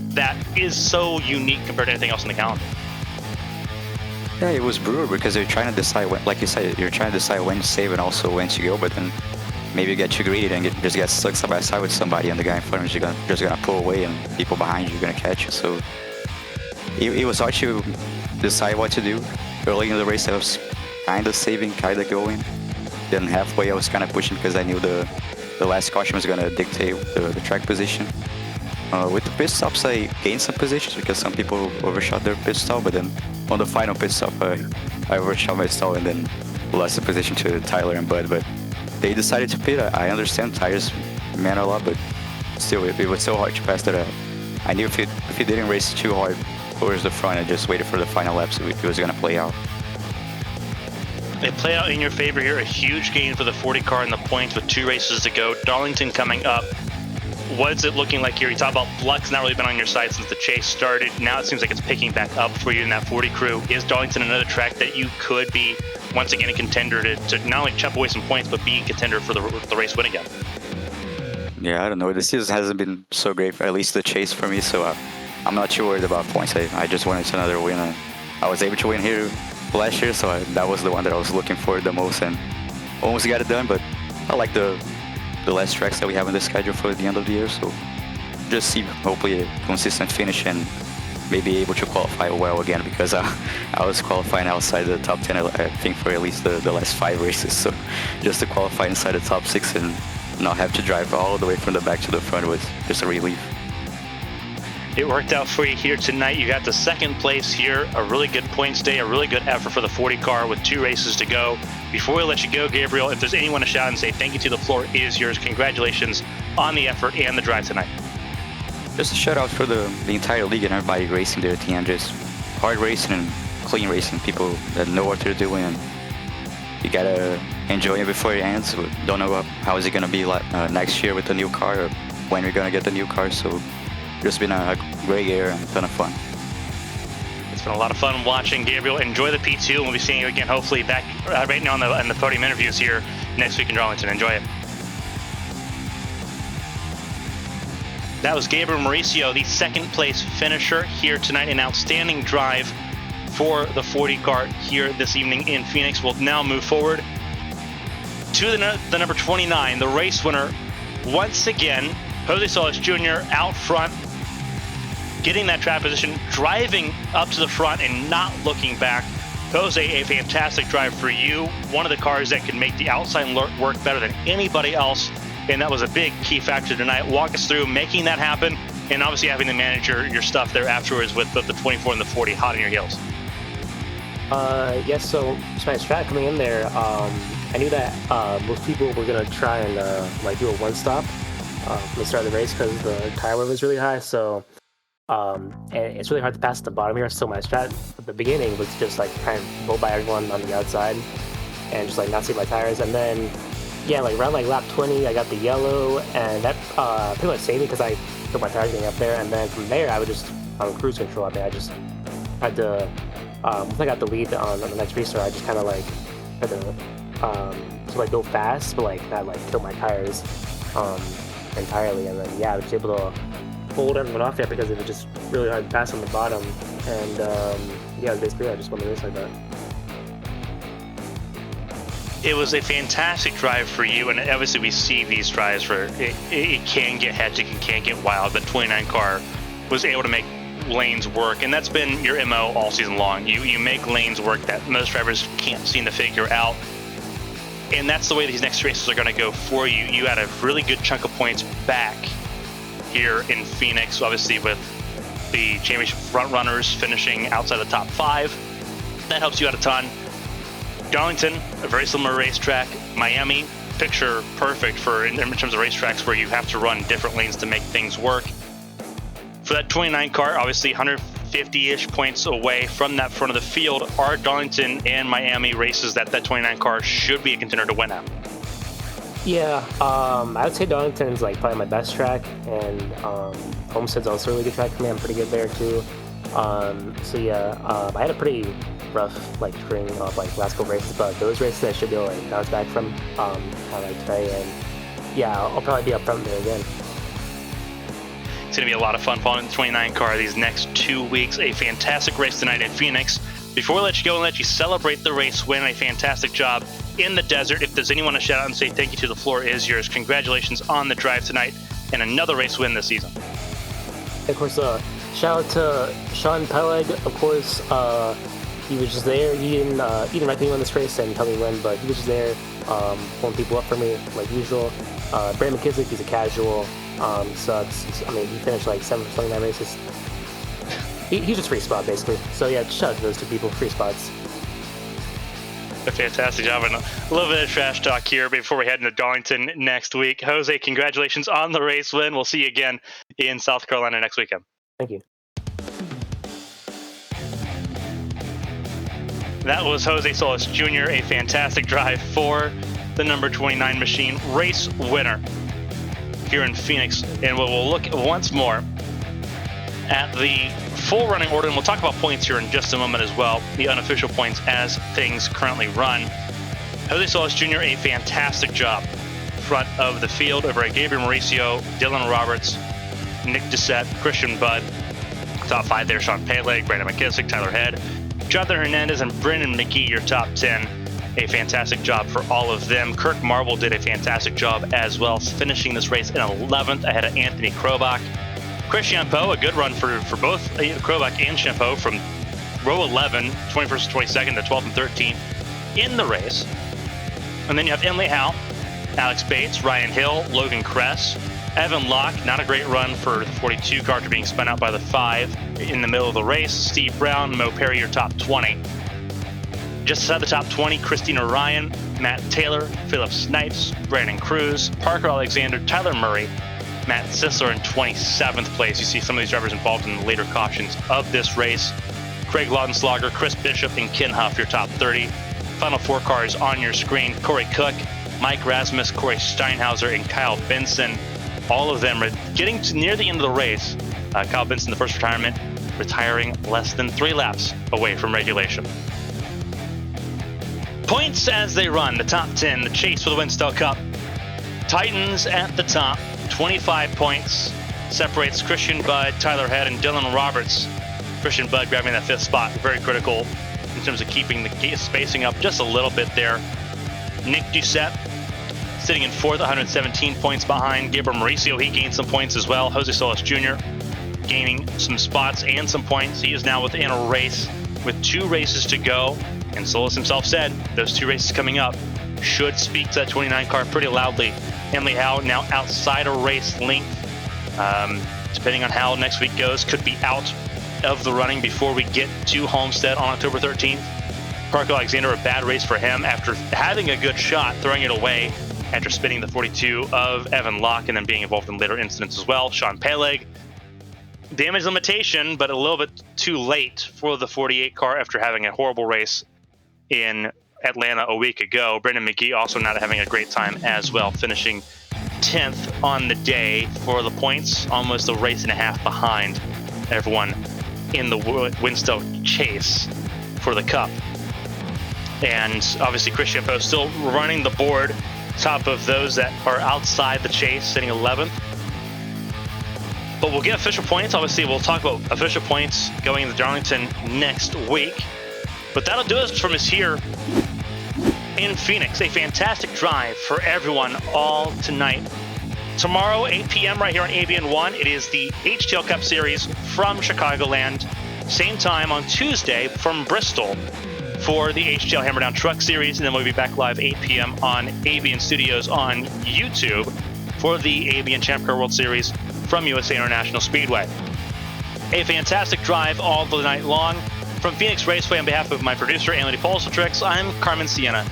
that is so unique compared to anything else on the calendar? Yeah, it was brutal because you're trying to decide, like you said, you're trying to decide when to save and also when to go, but then maybe you get too greedy and just get stuck side by side with somebody, and the guy in front of you is just gonna pull away, and people behind you are gonna catch you. So it was hard to decide what to do. Early in the race, I was kind of saving, kind of going. Then halfway, I was kind of pushing because I knew the last caution was gonna dictate the track position. With the pit stops, I gained some positions because some people overshot their pit stop, but then on the final pit stop, I overshot my stall and then lost the position to Tyler and Bud. But they decided to pit. I understand tires matter a lot, but still, it was so hard to pass that I knew if it didn't race too hard towards the front and just waited for the final lap, so it was going to play out. It played out in your favor here. A huge gain for the 40 car in the points with 2 races to go. Darlington coming up. What's it looking like here? You talk about luck's not really been on your side since the chase started. Now it seems like it's picking back up for you in that 40 crew. Is Darlington another track that you could be, once again, a contender to not only chop away some points, but be a contender for the race win again? Yeah, I don't know. The season hasn't been so great, at least the chase for me, so I'm not too worried about points. I just wanted another win. I was able to win here last year, so that was the one that I was looking for the most, and almost got it done, but I like the last tracks that we have in the schedule for the end of the year, so just see hopefully a consistent finish and maybe able to qualify well again, because I was qualifying outside the top 10 I think for at least the last 5 races, so just to qualify inside the top 6 and not have to drive all the way from the back to the front was just a relief. It worked out for you here tonight. You got the second place here, a really good points day, a really good effort for the 40 car with 2 races to go. Before we let you go, Gabriel, if there's anyone to shout and say thank you to, the floor is yours. Congratulations on the effort and the drive tonight. Just a shout out for the entire league and everybody racing there at the end. Just hard racing and clean racing. People that know what they're doing, and you gotta enjoy it before it ends. We don't know how is it gonna be like next year with the new car, or when we're gonna get the new car. So just been a great year and a ton of fun. It's been a lot of fun watching, Gabriel. Enjoy the P2, and we'll be seeing you again, hopefully back right now in the podium interviews here next week in Darlington. Enjoy it. That was Gabriel Mauricio, the second place finisher here tonight. An outstanding drive for the 40 car here this evening in Phoenix. We'll now move forward to the number 29, the race winner once again, Jose Solis Jr. out front. getting that track position, driving up to the front and not looking back. Jose, a fantastic drive for you. One of the cars that can make the outside work better than anybody else, and that was a big key factor tonight. Walk us through making that happen, and obviously having to manage your stuff there afterwards with both the 24 and the 40 hot on your heels. Yes, so my strat coming in there, I knew that most people were going to try and do a one-stop from the start of the race because the tire wear was really high, so and it's really hard to pass at the bottom here, so my strat at the beginning was just like try and go by everyone on the outside and just like not see my tires, and then yeah, like around like lap 20 I got the yellow, and that pretty much saved me because I put my tires getting up there, and then from there I would just on cruise control. I mean, I just had to once I got the lead on the next restart, I just kind of like had to like go fast but like not like kill my tires entirely, and then yeah, I was able to hold everyone off there because it was just really hard to pass on the bottom, and yeah, basically I just won the race like that. It was a fantastic drive for you, and obviously we see these drives where it can get hectic and can get wild, but 29 car was able to make lanes work, and that's been your MO all season long. You make lanes work that most drivers can't seem to figure out, and that's the way these next races are going to go for you. You had a really good chunk of points back here in Phoenix, obviously with the championship front runners finishing outside the top 5. That helps you out a ton. Darlington, a very similar racetrack. Miami, picture perfect for in terms of racetracks where you have to run different lanes to make things work. For that 29 car, obviously 150-ish points away from that front of the field, are Darlington and Miami races that 29 car should be a contender to win at. Yeah, I would say Darlington's like probably my best track, and Homestead's also a really good track for me. I'm pretty good there too. So yeah, I had a pretty rough like string of like last couple races, but those races I should be able to like bounce back from kind of like today, and yeah, I'll probably be up front there again. It's going to be a lot of fun following the 29 car these next 2 weeks. A fantastic race tonight in Phoenix. Before we let you go and let you celebrate the race win, a fantastic job in the desert. If there's anyone to shout out and say thank you to, the floor is yours. Congratulations on the drive tonight and another race win this season. Of course, shout out to Sean Peleg. Of course, he was just there. He didn't wreck me on this race and tell me when, but he was just there, pulling people up for me like usual. Brandon McKissick, he's a casual. Sucks. I mean, he finished like 7 or something in that races. He just free spot basically. So yeah, shout out to those two people, free spots. A fantastic job, and a little bit of trash talk here before we head into Darlington next week. Jose, congratulations on the race win. We'll see you again in South Carolina next weekend. Thank you. That was Jose Solis Jr., a fantastic drive for the number 29 machine, race winner here in Phoenix. And we'll look once more at the full running order, and we'll talk about points here in just a moment as well, the unofficial points as things currently run. Jose Solis Jr., a fantastic job front of the field over at Gabriel Mauricio, Dylan Roberts, Nick Doucette, Christian Budd. Top 5 there, Sean Peleg, Brandon McKissick, Tyler Head, Jonathan Hernandez, and Brendan McGee, your top 10. A fantastic job for all of them. Kirk Marble did a fantastic job as well, finishing this race in 11th ahead of Anthony Krobach. Chris Champeau, a good run for both Krobach and Champeau from row 11, 21st to 22nd to 12th and 13th in the race. And then you have Emily Howe, Alex Bates, Ryan Hill, Logan Kress, Evan Locke, not a great run for the 42 car after being spun out by the 5 in the middle of the race. Steve Brown, Mo Perry, your top 20. Just outside the top 20, Christina Ryan, Matt Taylor, Philip Snipes, Brandon Cruz, Parker Alexander, Tyler Murray, Matt Sisler in 27th place. You see some of these drivers involved in the later cautions of this race. Craig Laudenslager, Chris Bishop, and Ken Huff, your top 30. Final 4 cars on your screen: Corey Cook, Mike Rasmus, Corey Steinhauser, and Kyle Benson. All of them are getting to near the end of the race. Kyle Benson, the first retirement, retiring less than 3 laps away from regulation. Points as they run, the top 10, the chase for the Winstel Cup. Titans at the top, 25 points. Separates Christian Budd, Tyler Head, and Dylan Roberts. Christian Budd grabbing that 5th spot, very critical in terms of keeping the spacing up just a little bit there. Nick Doucette sitting in 4th, 117 points behind. Gabriel Mauricio, he gained some points as well. Jose Solis Jr. gaining some spots and some points. He is now within a race with 2 races to go. And Solus himself said those 2 races coming up should speak to that 29 car pretty loudly. Emily Howe now outside a race length. Depending on how next week goes, could be out of the running before we get to Homestead on October 13th. Parker Alexander, a bad race for him after having a good shot, throwing it away after spinning the 42 of Evan Locke and then being involved in later incidents as well. Sean Peleg, damage limitation, but a little bit too late for the 48 car after having a horrible race in Atlanta a week ago. Brendan McGee also not having a great time as well, finishing 10th on the day for the points, almost a race and a half behind everyone in the Winstel chase for the Cup. And obviously Christian Poe still running the board, top of those that are outside the chase, sitting 11th. But we'll get official points. Obviously, we'll talk about official points going into Darlington next week. But that'll do us from us here in Phoenix. A fantastic drive for everyone all tonight. Tomorrow, 8 p.m. right here on ABN1, it is the HTL Cup Series from Chicagoland. Same time on Tuesday from Bristol for the HTL Hammerdown Truck Series, and then we'll be back live 8 p.m. on ABN Studios on YouTube for the ABN Champ Car World Series from USA International Speedway. A fantastic drive all the night long. From Phoenix Raceway, on behalf of my producer, Amity Pulsatrix, I'm Carmen Sienna.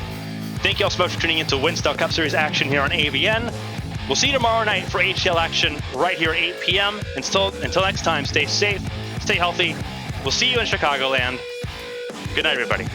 Thank you all so much for tuning into Winstel Cup Series action here on ABN. We'll see you tomorrow night for HTL action right here at 8 p.m. Until next time, stay safe, stay healthy. We'll see you in Chicagoland. Good night, everybody.